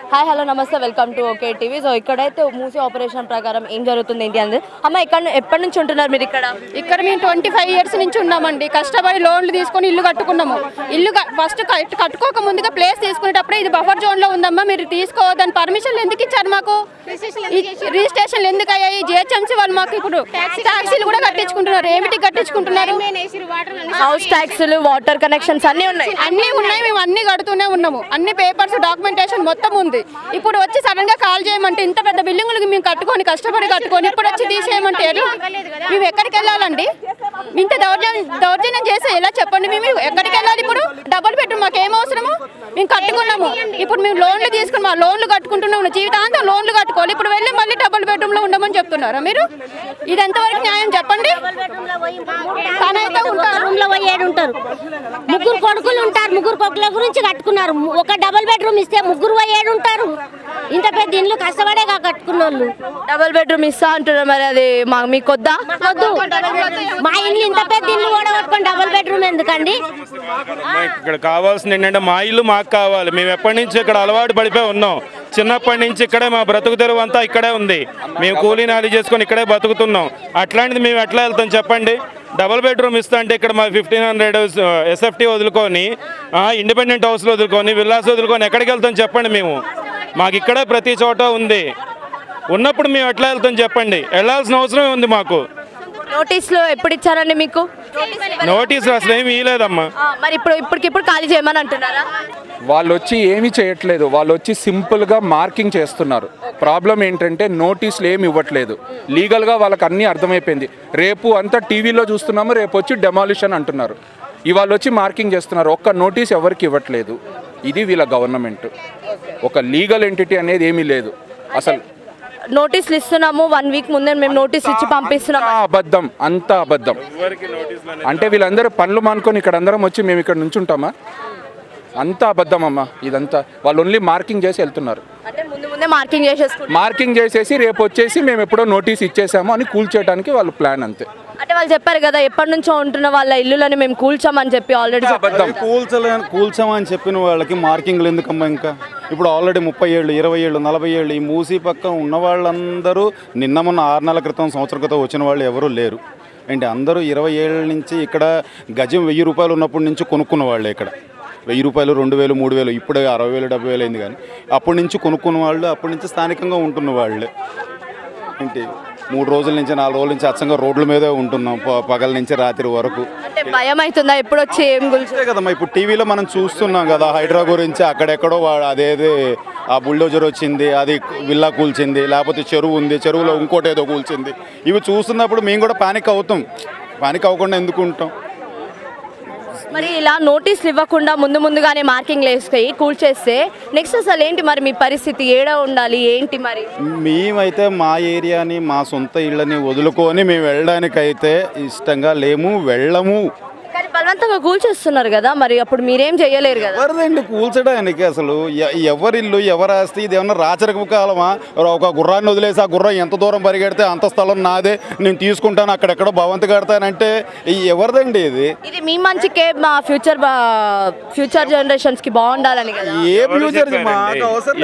Hi hello నమస్తే welcome to okay TV. So ఇక్కడైతే Musi operation ప్రకారం ఏం జరుగుతుంది ఏంటి అనేది అమ్మ ఇక్కడ ఎప్పటి నుంచి ఉంటున్నారు మీరు ఇక్కడ మేము 25 years నుంచి ఉన్నామండి. కష్టపడి లోన్లు తీసుకొని ఇల్లు కట్టుకున్నాము. ఇల్లు ఫస్ట్ కట్టుకోక ముందుగా ప్లేస్ తీసుకునేటప్పుడే ఇది బఫర్ జోన్ లో ఉందమ్మా, మీరు తీసుకోవద్దని పర్మిషన్లు ఎందుకు ఇచ్చారు మాకు? రిజిస్ట్రేషన్లు ఎందుకు అయ్యాయి? జిహెచ్ఎంసీ వాళ్ళు మాకు ఇప్పుడు ట్యాక్సీలు కూడా కట్టించుకుంటున్నారు. ఏమిటి కట్టించుకుంటున్నారు? హౌస్ ట్యాక్స్లు, వాటర్ కనెక్షన్స్ అన్నీ ఉన్నాయి. మేము అన్ని కడుతూనే ఉన్నాము. అన్ని పేపర్స్ డాక్యుమెంటేషన్ మొత్తం ఉంది. ఇప్పుడు వచ్చి సడన్ గా కాల్ చేయమంటే ఇంత పెద్ద బిల్డింగులు మేము కష్టపడి కట్టుకొని ఇప్పుడు వచ్చి తీసేయమంటే మేము ఎక్కడికి వెళ్ళాలండి? ఇంత దౌర్జన్యం చేస్తే ఎలా చెప్పండి? మేము ఎక్కడికి వెళ్ళాలి? ఇప్పుడు డబుల్ బెడ్రూమ్ మాకు ఏం అవసరము? మేము కట్టుకున్నాము. ఇప్పుడు మేము లోన్లు తీసుకుని మా లోన్లు కట్టుకుంటున్నాము. జీవితాంతం లోన్లు కట్టుకోవాలి. ఇప్పుడు వెళ్ళి మళ్ళీ డబుల్ బెడ్రూమ్ లో ఉండమని చెప్తున్నారా మీరు? ఇది ఎంతవరకు న్యాయం చెప్పండి? ఉంటారు, ముగ్గురు కొడుకులు ఉంటారు. ముగ్గురు కొడుకుల గురించి కట్టుకున్నారు. ఒక డబుల్ బెడ్రూమ్ ఇస్తే ముగ్గురు పోయేడు ఉంటారు. ఇంత పెద్ద ఇల్లు కష్టపడే కట్టుకున్న వాళ్ళు డబుల్ బెడ్రూమ్ ఇస్తా అంటున్నారు. మరి అది మీకు వద్దా? మా ఇల్లు ఇంత పెద్ద ఇల్లు కూడా పట్టుకొని డబుల్ బెడ్రూమ్ ఎందుకండి? ఇక్కడ కావాల్సింది ఏంటంటే మా ఇల్లు మాకు కావాలి. మేము ఎప్పటి నుంచి ఇక్కడ అలవాటు పడిపోయి ఉన్నాం. చిన్నప్పటి నుంచి ఇక్కడే మా బ్రతుకు తెరువు అంతా ఇక్కడే ఉంది. మేము కూలీ నాలి చేసుకొని ఇక్కడే బతుకుతున్నాం. అట్లాంటిది మేము ఎట్లా వెళ్తాం చెప్పండి? డబుల్ బెడ్రూమ్ ఇస్తా అంటే ఇక్కడ మా 1500 ఎస్ఎఫ్టీ వదులుకొని, ఇండిపెండెంట్ హౌస్లో వదులుకొని, విల్లాస్ వదులుకొని ఎక్కడికి వెళ్తాం చెప్పండి? మేము మాకు ఇక్కడే ప్రతి చోట ఉంది. ఉన్నప్పుడు మేము ఎట్లా వెళ్తాం చెప్పండి? వెళ్ళాల్సిన అవసరమే ఉంది మాకు. నోటీసులు ఎప్పుడు ఇచ్చారండి మీకు? నోటీసులు అసలు ఏమి ఇవ్వలేదమ్మా. మరి ఇప్పటికిప్పుడు ఖాళీ చేయమని అంటున్నారా? వాళ్ళు వచ్చి ఏమీ చేయట్లేదు. వాళ్ళు వచ్చి సింపుల్గా మార్కింగ్ చేస్తున్నారు. ప్రాబ్లం ఏంటంటే నోటీసులు ఏమి ఇవ్వట్లేదు. లీగల్గా వాళ్ళకి అన్నీ అర్థమైపోయింది. రేపు అంతా టీవీలో చూస్తున్నాము, రేపు వచ్చి డెమాలిషన్ అంటున్నారు. ఇవాళ వచ్చి మార్కింగ్ చేస్తున్నారు. ఒక్క నోటీస్ ఎవరికి ఇవ్వట్లేదు. ఇది వీళ్ళ గవర్నమెంట్. ఒక లీగల్ ఎంటిటీ అనేది ఏమీ లేదు అసలు. నోటీసులు ఇస్తున్నాము, 1 week ముందే మేము నోటీస్ ఇచ్చి పంపిస్తున్నాం. అబద్ధం, అంతా అబద్ధం. అంటే వీళ్ళందరూ పనులు మానుకొని ఇక్కడ అందరం వచ్చి మేము ఇక్కడ నుంచి ఉంటామా? అంతా అబద్ధం అమ్మా ఇదంతా. వాళ్ళు ఓన్లీ మార్కింగ్ చేసి వెళ్తున్నారు. అంటే ముందే మార్కింగ్ చేసేసి రేపు వచ్చేసి మేము ఎప్పుడో నోటీస్ ఇచ్చేసాము అని కూల్చేయడానికి వాళ్ళు ప్లాన్ అంతే. అంటే వాళ్ళు చెప్పారు కదా ఎప్పటి నుంచో ఉంటున్న వాళ్ళ ఇల్లులని మేము కూల్చామని చెప్పి ఆల్రెడీ కూల్చామని చెప్పిన వాళ్ళకి మార్కింగ్లు ఎందుకమ్మా? ఇంకా ఇప్పుడు ఆల్రెడీ 30 ఏళ్ళు, 20 ఏళ్ళు, 40 ఏళ్ళు ఈ మూసీ పక్క ఉన్న వాళ్ళందరూ నిన్న మొన్న 6 నెలల క్రితం, సంవత్సరం క్రితం వచ్చిన వాళ్ళు ఎవరూ లేరు ఏంటి? అందరూ 20 ఏళ్ళ నుంచి ఇక్కడ గజం 1000 రూపాయలు ఉన్నప్పటి నుంచి కొనుక్కున్న వాళ్ళే. ఇక్కడ 1000 రూపాయలు, 2000, 3000, ఇప్పుడు 60,000, 70,000 అయింది. కానీ అప్పటి నుంచి కొనుక్కున్న వాళ్ళు, అప్పటి నుంచి స్థానికంగా ఉంటున్న వాళ్ళే ఏంటి. 3 రోజుల నుంచి 4 రోజుల నుంచి అచ్చంగా రోడ్ల మీదే ఉంటున్నాం పగల నుంచి రాత్రి వరకు. అంటే భయం అవుతుందా ఎప్పుడు వచ్చి ఏం గురించి కదమ్మా? ఇప్పుడు టీవీలో మనం చూస్తున్నాం కదా హైడ్రా గురించి. అక్కడెక్కడో అదేది ఆ బుల్డోజర్ వచ్చింది, అది విల్లా కూల్చింది, లేకపోతే చెరువు ఉంది, చెరువులో ఇంకోటి ఏదో కూల్చింది. ఇవి చూస్తున్నప్పుడు మేము కూడా పానిక్ అవుతాం. పానిక్ అవ్వకుండా ఎందుకు ఉంటాం? మరి ఇలా నోటీసులు ఇవ్వకుండా ముందుగానే మార్కింగ్ వేసుకొని కూల్చేస్తే నెక్స్ట్ అసలు ఏంటి మరి మీ పరిస్థితి? ఏడా ఉండాలి ఏంటి మరి? మేమైతే మా ఏరియాని, మా సొంత ఇళ్ళని వదులుకొని మేము వెళ్ళడానికైతే ఇష్టంగా లేము, వెళ్ళము. కానీ బలవంతంగా కూల్చేస్తున్నారు కదా, మరి అప్పుడు మీరేం చేయలేరు కదా? ఎవరిదండి కూల్చడానికి? అసలు ఎవరిల్లు, ఎవరి ఆస్తి? ఇది ఏమన్నా రాచరిక కాలమా? ఒక గుర్రాన్ని వదిలేసి ఆ గుర్రం ఎంత దూరం పరిగెడితే అంత స్థలం నాదే, నేను తీసుకుంటాను, అక్కడెక్కడో భవంతి కడతానంటే ఎవరిదండి ఇది? ఇది మీ మంచికే, మా ఫ్యూచర్ జనరేషన్స్ కి బాగుండాలని కదా. ఏ ఫ్యూచర్?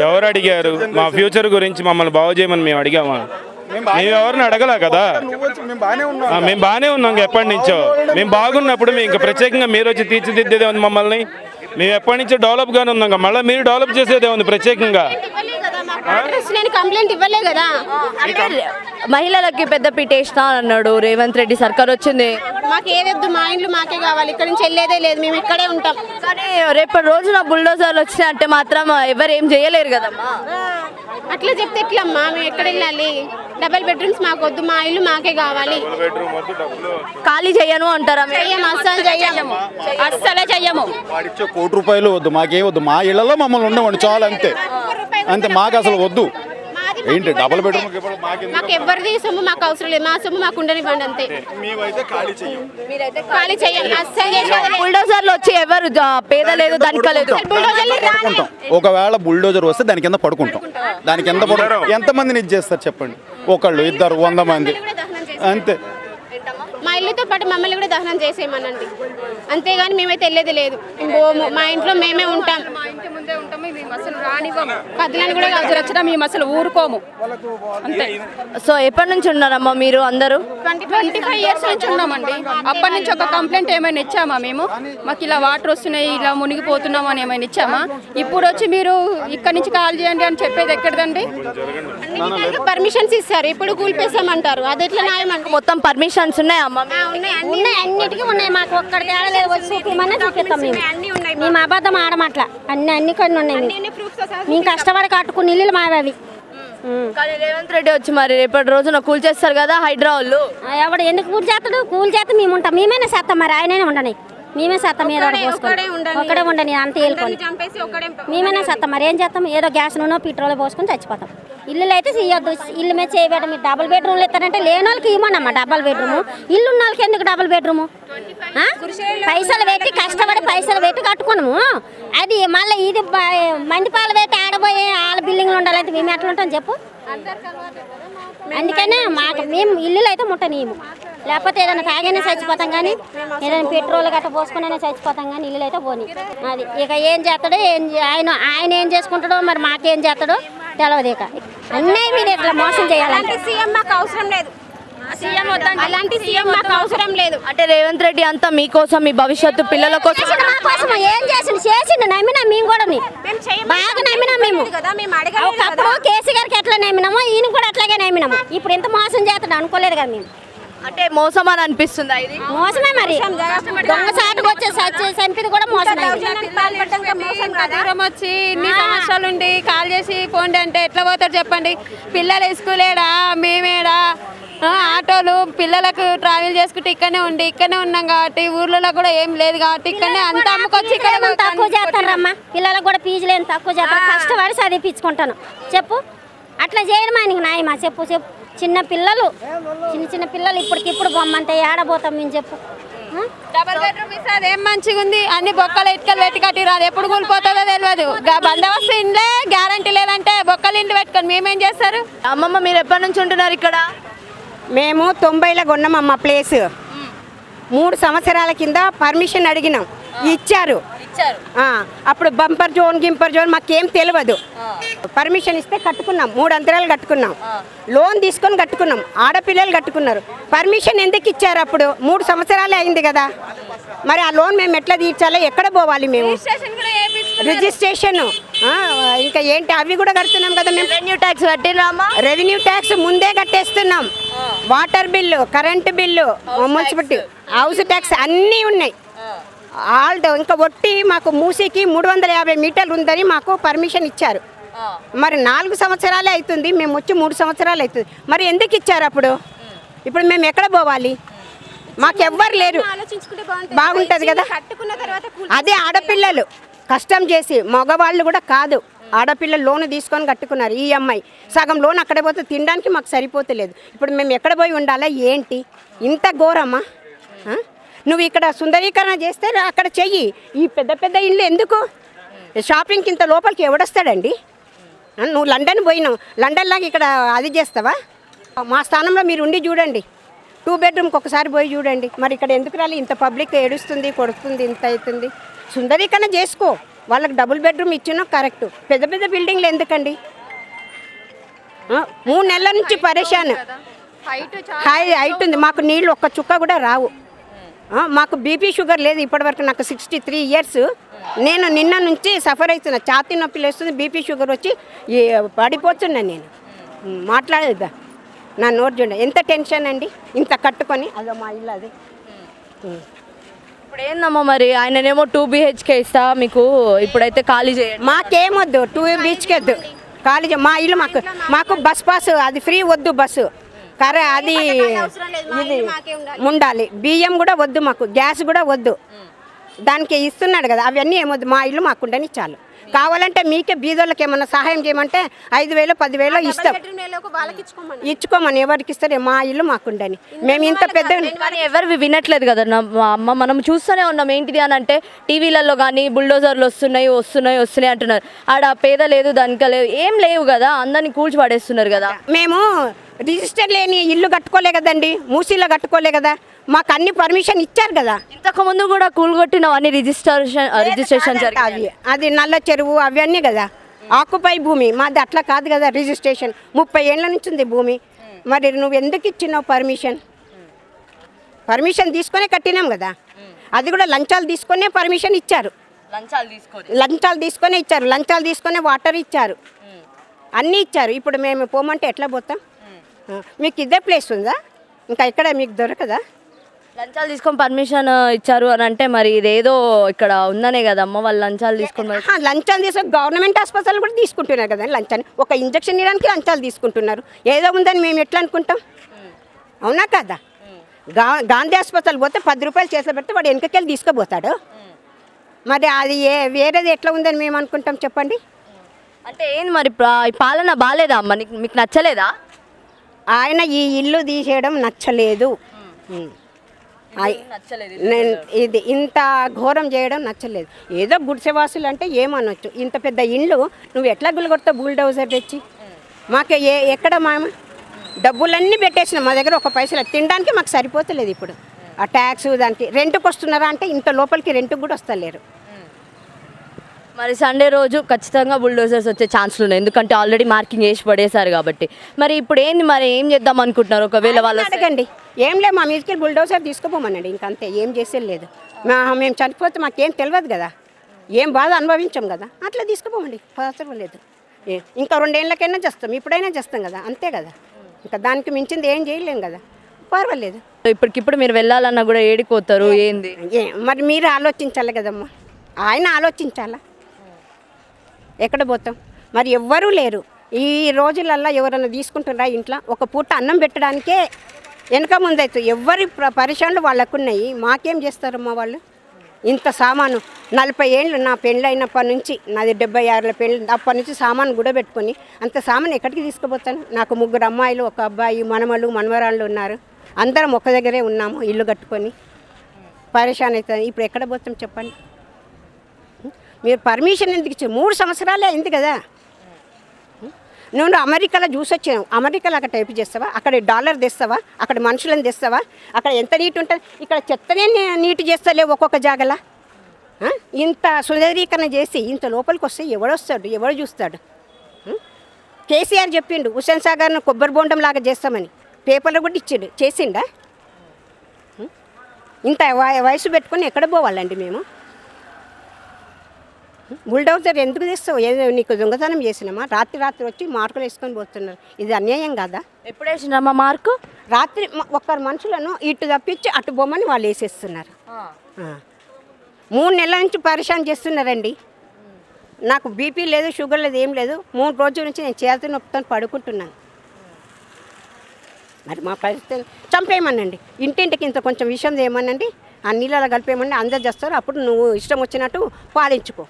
ఎవరు అడిగారు మా ఫ్యూచర్ గురించి? మమ్మల్ని బాగు చేయమని మేము అడిగామా? మేము ఎవరిని అడగలా కదా. మేము బాగానే ఉన్నాం ఎప్పటి నుంచో. మేము బాగున్నప్పుడు మేము ఇంకా ప్రత్యేకంగా మీరు వచ్చి తీర్చిదిద్దేదే ఉంది మమ్మల్ని. మేము ఎప్పటి నుంచో డెవలప్ గానే ఉన్నాం. మళ్ళీ మీరు డెవలప్ చేసేదే ఉంది ప్రత్యేకంగా. కంప్లైంట్ ఇవ్వలే కదా. మహిళలకి పెద్ద పీటేసిన అన్నాడు రేవంత్ రెడ్డి. సర్కార్ వచ్చింది, మాకు ఏదొద్దు, మా ఇంట్లో మాకే కావాలి, ఇక్కడ నుంచి వెళ్ళేదే లేదు, మేము ఇక్కడే ఉంటాం. కానీ రేపటి రోజున బుల్డోజర్లు వచ్చినాయంటే మాత్రం ఎవరు ఏం చేయలేరు కదమ్మా. అట్లా చెప్తే ఎట్లమ్మా? మేము ఎక్కడ వెళ్ళాలి? డబుల్ బెడ్రూమ్స్ మాకు వద్దు, మా ఇల్లు మాకే కావాలి. ఖాళీ చెయ్యను అంటారా? అస్సలే చెయ్యము. వాడిచ్చే 1 కోటి రూపాయలు వద్దు, మాకే వద్దు, మా ఇళ్లలో మమ్మల్ని ఉండమండి చాలు, అంతే అంతే. మాకు అసలు వద్దు. ఏంటి డబుల్ బెడ్రూమ్? మాకు ఎవరిది సొమ్ము మాకు అవసరం లేదు, మా సొమ్ము మాకు ఉండనివ్వండి అంతే. ఖాళీ చెయ్యం. బుల్డోజర్లు వచ్చి ఎవరు పేద లేదు, ధనికలేదు. పడుకుంటాం. ఒకవేళ బుల్డోజర్ వస్తే దాని కింద పడుకుంటాం. దాని కింద ఎంతమందిని ఇచ్చేస్తారు చెప్పండి? ఒకళ్ళు, ఇద్దరు, 100 మంది అంతే. మా ఇల్లుతో పాటు మమ్మల్ని కూడా దహనం చేసేయమనండి, అంతేగాని మేమైతే వెళ్ళేది లేదు. మా ఇంట్లో మేమే ఉంటాం, మా ఇంటి ముందే ఉంటాము, మేము అసలు రానివ్వము. కథలను కూడా వచ్చినా మేము అసలు ఊరుకోము. అంతే. సో ఎప్పటి నుంచి ఉన్నారమ్మా మీరు అందరూ? 25 years నుంచి ఉన్నామండి. అప్పటి నుంచి ఒక కంప్లైంట్ ఏమైనా ఇచ్చామా మేము? మాకు ఇలా వాటర్ వస్తున్నాయి, ఇలా మునిగిపోతున్నాము అని ఏమైనా ఇచ్చామా? ఇప్పుడు వచ్చి మీరు ఇక్కడ నుంచి కాల్ చేయండి అని చెప్పేది ఎక్కడదండి? పర్మిషన్స్ ఇస్తారు, ఇప్పుడు కూల్పేసామంటారు. అది ఎట్లా న్యాయం అండి? మొత్తం పర్మిషన్స్ ఉన్నాయమ్మా? ఉన్నాయి, అన్నిటికీ ఉన్నాయి. మాకు ఒక్కడికి ఆడలేదు, వచ్చి చూపిమన్నా చూపిస్తాం మేము. మేము అబద్ధం ఆడమట్ల అన్ని కొన్ని ఉన్నాయి. మేము కష్టపడి కట్టుకుని ఇల్లులు మావి అవి. కానీ రేవంత్ రెడ్డి వచ్చి మరి రేపటి రోజున కూల్ చేస్తారు కదా హైడ్రా వాళ్ళు. ఎవడు ఎందుకు కూలి చేస్తాడు? కూలి చేస్తే మేము ఉంటాం, మేమైనా చేస్తాం. మరి ఆయననే ఉండని, మేమే సత్తం ఏదో ఒక్కడే ఉండని అంత వెళ్ళుకొని మేమైనా సత్తం. మరి ఏం చేస్తాం? ఏదో గ్యాస్ నూనె పెట్రోల్ పోసుకొని చచ్చిపోతాం. ఇల్లులు అయితే చేయొద్దు, ఇల్లు మీద చేయబెట్టం. మీరు డబుల్ బెడ్రూమ్లు ఇస్తారంటే లేని వాళ్ళకి ఇవ్వనమ్మా డబుల్ బెడ్రూమ్. ఇల్లు ఉన్న వాళ్ళకి ఎందుకు డబుల్ బెడ్రూమ్? పైసలు పెట్టి కష్టపడి పైసలు పెట్టి కట్టుకున్నాము. అది మళ్ళీ ఇది మంది పాలు పెట్టి ఆడబోయే వాళ్ళ బిల్డింగ్లు ఉండాలంటే మేము ఎట్లా ఉంటాం చెప్పు? అందుకనే మాకు మేము ఇల్లులు అయితే ముట్టనీయము. లేకపోతే ఏదైనా తాగైనా చచ్చిపోతాం, కానీ ఏదైనా పెట్రోల్ గట్ట పోసుకునైనా చచ్చిపోతాం, కానీ ఇల్లులు అయితే పోనీ. అది ఇక ఏం చేస్తాడో ఆయన ఏం చేసుకుంటాడో మరి మాకేం చేస్తాడో తెలియదు. ఇక అన్నయ్య మీరు ఇట్లా మోసం చేయాలంటే సీఎం మాకు అవసరం లేదు. అలాంటి సీఎం మాకు అవసరం లేదు. అంటే రేవంత్ రెడ్డి అంతా మీకోసం, మీ భవిష్యత్తు పిల్లల కోసం మా కోసం ఏం చేసిండు నమ్మినా మేము కూడా బాగా నమ్మినాం. మేము ఒకప్పుడు కేసీఆర్కి ఎట్లా నమ్మినామో ఈయన కూడా అట్లాగే నమ్మినాము. ఇప్పుడు ఎంత మోసం చేస్తాడు అనుకోలేదు కదా మేము. అంటే మోసం అని అనిపిస్తుందా? ఇది మోసమే మరి. దొంగ చాటుకు వచ్చే చంపిది కూడా మోసమే. దూరం వచ్చి ఇన్ని సంవత్సరాలు ఉండి కాల్ చేసి పోండి అంటే ఎట్లా పోతారు చెప్పండి? పిల్లలు స్కూల్ ఏడా, మేమేడా, ఆటోలు పిల్లలకు ట్రావెల్ చేసుకుంటే ఇక్కడనే ఉన్నాం కాబట్టి ఊర్లలో కూడా ఏం లేదు కాబట్టి ఇక్కడనే అంత అమ్ముకొచ్చి ఇక్కడ తక్కువ చేస్తారమ్మా. పిల్లలకు కూడా ఫీజులు ఏం తక్కువ చేస్తారు, కష్టపడి చదివించుకుంటాను చెప్పు. అట్లా చేయడం ఆయనకి న్యాయమా చెప్పు? చిన్న పిల్లలు ఇప్పటికిప్పుడు బొమ్మంటే ఏడబోతాం మేము చెప్పు. డబల్ బెడ్రూమ్ ఇస్తారు, ఏం మంచిగా ఉంది. అన్ని బొక్కలు ఇటుకలు పెట్టి కట్టిరాదు, ఎప్పుడు కూలిపోతుందో తెలియదు. బందోబస్తు ఇండ్లే గ్యారంటీ లేదంటే బొక్కలు ఇంటి పెట్టుకొని మేమేం చేస్తారు? అమ్మమ్మ మీరు ఎప్పటి నుంచి ఉంటున్నారు ఇక్కడ? మేము 90లో కొన్నామమ్మ ప్లేస్. 3 సంవత్సరాల కింద పర్మిషన్ అడిగినాం, ఇచ్చారు. అప్పుడు బంపర్ జోన్ మాకేం తెలియదు. పర్మిషన్ ఇస్తే కట్టుకున్నాం, 3 అంతరాలు కట్టుకున్నాం. లోన్ తీసుకొని కట్టుకున్నాం, ఆడపిల్లలు కట్టుకున్నారు. పర్మిషన్ ఎందుకు ఇచ్చారు? అప్పుడు 3 సంవత్సరాలే అయింది కదా. మరి ఆ లోన్ మేము ఎట్లా తీర్చాలో, ఎక్కడ పోవాలి మేము? రిజిస్ట్రేషన్ ఇంకా ఏంటి అవి కూడా కడుతున్నాం కదా మేము. రెవెన్యూ ట్యాక్స్ కట్టినామా? రెవెన్యూ ట్యాక్స్ ముందే కట్టేస్తున్నాం. Water bill, current bill, municipality house tax అన్నీ ఉన్నాయి. ఇంకా ఒట్టి మాకు మూసీకి 350 మీటర్లు ఉందని మాకు పర్మిషన్ ఇచ్చారు. మరి 4 సంవత్సరాలే అవుతుంది, మేము వచ్చి 3 సంవత్సరాలు అవుతుంది. మరి ఎందుకు ఇచ్చారు అప్పుడు? ఇప్పుడు మేము ఎక్కడ పోవాలి? మాకెవ్వరు లేరు. బాగుంటుంది కదా. అదే ఆడపిల్లలు కష్టం చేసి, మగవాళ్ళు కూడా కాదు, ఆడపిల్లలు లోను తీసుకొని కట్టుకున్నారు. ఈఎంఐ సగం లోన్ అక్కడ పోతే తినడానికి మాకు సరిపోతలేదు. ఇప్పుడు మేము ఎక్కడ పోయి ఉండాలా ఏంటి? ఇంత ఘోరమా? నువ్వు ఇక్కడ సుందరీకరణ చేస్తే అక్కడ చెయ్యి. ఈ పెద్ద ఇల్లు ఎందుకు? షాపింగ్కి ఇంత లోపలికి ఎవడొస్తాడండి? నువ్వు లండన్ పోయినావు, లండన్ లాగా ఇక్కడ అది చేస్తావా? మా స్థానంలో మీరు ఉండి చూడండి, 2 బెడ్రూమ్కి ఒకసారి పోయి చూడండి. మరి ఇక్కడ ఎందుకు రాలి? ఇంత పబ్లిక్ ఏడుస్తుంది, కొడుతుంది, ఇంత అవుతుంది. సుందరీకరణ చేసుకో. వాళ్ళకి డబుల్ బెడ్రూమ్ ఇచ్చినా కరెక్ట్. పెద్ద బిల్డింగ్లు ఎందుకండి? 3 నెలల నుంచి పరేషాన్. హైట్ ఉంది, మాకు నీళ్ళు ఒక్క చుక్క కూడా రావు. మాకు బీపీ షుగర్ లేదు ఇప్పటివరకు. నాకు 63 years. నేను నిన్న నుంచి సఫర్ అవుతున్నా, ఛాతీ నొప్పి లేస్తుంది, బీపీ షుగర్ వచ్చి పడిపోతున్నాను నేను. మాట్లాడేదా నా నోరు చూడండి, ఎంత టెన్షన్ అండి ఇంత కట్టుకొని. అదో మా ఇల్లు అది. ఇప్పుడు ఏందమ్మా మరి? ఆయననేమో 2 BHK ఇస్తా మీకు, ఇప్పుడైతే ఖాళీ చేయండి. మాకేమొద్దు, 2 BHK వద్దు, ఖాళీ మా ఇల్లు. మాకు బస్ పాస్ అది ఫ్రీ వద్దు, బస్సు అది ఇది ఉండాలి. బియ్యం కూడా వద్దు మాకు, గ్యాస్ కూడా వద్దు. దానికి ఇస్తున్నాడు కదా, అవన్నీ ఏమొద్దు. మా ఇల్లు మాకుండని చాలు. కావాలంటే మీకే బీదోళ్ళకి ఏమన్నా సహాయం చేయమంటే 5,000 10,000 ఇస్తాం. ఇచ్చుకోమని ఎవరికి ఇస్తారు? మా ఇల్లు మాకుండని. మేము ఇంత పెద్ద ఎవరు వినట్లేదు కదా అమ్మ. మనం చూస్తూనే ఉన్నాం. ఏంటిది అని అంటే టీవీలలో కానీ బుల్డోజర్లు వస్తున్నాయి అంటున్నారు. ఆడ పేద లేదు, దానికి లేదు, ఏం లేవు కదా, అందరినీ కూల్చి పడేస్తున్నారు కదా. మేము రిజిస్టర్ లేని ఇల్లు కట్టుకోలే కదండి, మూసీలో కట్టుకోలే కదా, మాకు అన్ని పర్మిషన్ ఇచ్చారు కదా. ఇంతకు ముందు కూడా కూలగొట్టినవన్నీ రిజిస్ట్రేషన్ జరిగింది. అది నల్ల చెరువు అవన్నీ కదా, ఆకుపై భూమి మాది అట్లా కాదు కదా. రిజిస్ట్రేషన్ 30 ఏళ్ళ నుంచి ఉంది భూమి. మరి నువ్వు ఎందుకు ఇచ్చినావు పర్మిషన్? పర్మిషన్ తీసుకొనే కట్టినాం కదా. అది కూడా లంచాలు తీసుకొనే పర్మిషన్ ఇచ్చారు. లంచాలు తీసుకొనే ఇచ్చారు, లంచాలు తీసుకొనే వాటర్ ఇచ్చారు, అన్నీ ఇచ్చారు. ఇప్పుడు మేము పోమంటే ఎట్లా పోతాం? మీకు ఇదే ప్లేస్ ఉందా? ఇంకా ఇక్కడ మీకు దొరకదా? లంచాలు తీసుకొని పర్మిషన్ ఇచ్చారు అని అంటే మరి ఇదేదో ఇక్కడ ఉందనే కదమ్మ వాళ్ళు లంచాలు తీసుకొని లంచాలు తీసుకొని గవర్నమెంట్ హాస్పిటల్ కూడా తీసుకుంటున్నారు కదా లంచాన్ని. ఒక ఇంజక్షన్ ఇవ్వడానికి లంచాలు తీసుకుంటున్నారు. ఏదో ఉందని మేము ఎట్లా అనుకుంటాం? అవునా కదా? గాంధీ హాస్పిటల్ పోతే 10 రూపాయలు చేతిలో పెడితే వాడు వెనకకెళ్ళి తీసుకుపోతాడు. మరి అది వేరేది ఎట్లా ఉందని మేము అనుకుంటాం చెప్పండి? అంటే ఏంది మరి ఈ పాలన బాగాలేదా అమ్మ? మీకు నచ్చలేదా? ఆయన ఈ ఇల్లు తీసేయడం నచ్చలేదు. ఇది ఇంత ఘోరం చేయడం నచ్చలేదు. ఏదో గుడిసెవాసులు అంటే ఏమనొచ్చు, ఇంత పెద్ద ఇల్లు నువ్వు ఎట్లా గుల్లగొడతావు బుల్డోజర్ తెచ్చి? మాకు ఎక్కడ మేము డబ్బులన్నీ పెట్టేసినాం, మా దగ్గర ఒక పైసలు తినడానికి మాకు సరిపోతలేదు. ఇప్పుడు ఆ ట్యాక్స్ దానికి రెంట్కి వస్తున్నారా అంటే ఇంత లోపలికి రెంట్కి కూడా వస్తలేరు. మరి సండే రోజు ఖచ్చితంగా బుల్డోజర్స్ వచ్చే ఛాన్స్లు ఉన్నాయి, ఎందుకంటే ఆల్రెడీ మార్కింగ్ వేసి పడేశారు కాబట్టి. మరి ఇప్పుడు ఏంది, మరి ఏం చేద్దాం అనుకుంటున్నారు? ఒకవేళ వాళ్ళు అడగండి. ఏం లేదు, మా మీదకి బుల్డోజర్ తీసుకుపోమనండి, ఇంకంతే. ఏం చేసేది లేదు. మేము చనిపోతే మాకేం తెలియదు కదా, ఏం బాధ అనుభవించాం కదా, అట్లా తీసుకుపోమండి, అవసరం లేదు. ఇంకా 2 ఏళ్ళకైనా చేస్తాం, ఇప్పుడైనా చేస్తాం కదా, అంతే కదా. ఇంకా దానికి మించింది ఏం చేయలేం కదా, పర్వాలేదు. ఇప్పటికిప్పుడు మీరు వెళ్ళాలన్నా కూడా ఏడిపోతారు ఏంది? మరి మీరు ఆలోచించాలి కదమ్మా, ఆయన ఆలోచించాలా. ఎక్కడ పోతాం? మరి ఎవ్వరూ లేరు ఈ రోజులల్లో. ఎవరైనా తీసుకుంటున్నారా ఇంట్లో? ఒక పూట అన్నం పెట్టడానికే వెనక ముందైతే ఎవరి పరిశ్రమలు వాళ్ళకున్నాయి. మాకేం చేస్తారమ్మా వాళ్ళు? ఇంత సామాను 40 ఏళ్ళు నా పెళ్ళి అయినప్పటి నుంచి, నాది 76 పెళ్ళి, అప్పటి నుంచి సామాను కూడా పెట్టుకొని అంత సామాను ఎక్కడికి తీసుకుపోతాను? నాకు 3 అమ్మాయిలు, 1 అబ్బాయి, మనమలు మనవరాళ్ళు ఉన్నారు. అందరం ఒక దగ్గరే ఉన్నాము, ఇల్లు కట్టుకొని. పరిశాన్ అవుతుంది. ఇప్పుడు ఎక్కడ పోతాం చెప్పండి? మీరు పర్మిషన్ ఎందుకు ఇచ్చారు? 3 సంవత్సరాలే అయింది కదా. నువ్వు అమెరికాలో చూసి వచ్చావు, అమెరికాలో అక్కడ టైప్ చేస్తావా? అక్కడ డాలర్ తెస్తావా? అక్కడ మనుషులను తెస్తావా? అక్కడ ఎంత నీట్ ఉంటుంది, ఇక్కడ చెత్తనే నీట్ చేస్తలేవు ఒక్కొక్క జాగలా. ఇంత సుందరీకరణ చేసి ఇంత లోపలికి వస్తే ఎవడొస్తాడు? ఎవడు చూస్తాడు? కేసీఆర్ చెప్పిండు హుస్సేన్ సాగర్ను కొబ్బరి బొండం లాగా చేస్తామని, పేపర్లో కూడా ఇచ్చిండు. చేసిండా? ఇంత వయసు పెట్టుకొని ఎక్కడ పోవాలండి మేము? బుల్డోజర్ ఎందుకు తెస్తావు? ఏదో నీకు దొంగతనం చేసినామా? రాత్రి వచ్చి మార్కులు వేసుకొని పోతున్నారు. ఇది అన్యాయం కాదా? ఎప్పుడు వేసినామా మార్కు? రాత్రి ఒక్కరు మనుషులను ఇటు తప్పించి అటు బొమ్మని వాళ్ళు వేసేస్తున్నారు. 3 నెలల నుంచి పరిశాన్ చేస్తున్నారండి. నాకు బీపీ లేదు, షుగర్ లేదు, ఏం లేదు. 3 రోజుల నుంచి నేను చేతి నొప్పితో పడుకుంటున్నాను. మరి మా పరిస్థితి చంపేయమనండి, ఇంటింటికి ఇంత కొంచెం విషయం ఏమనండి, ఆ నీళ్ళలో కలిపేయమని అందరు చేస్తారు. అప్పుడు నువ్వు ఇష్టం వచ్చినట్టు పాలించుకో.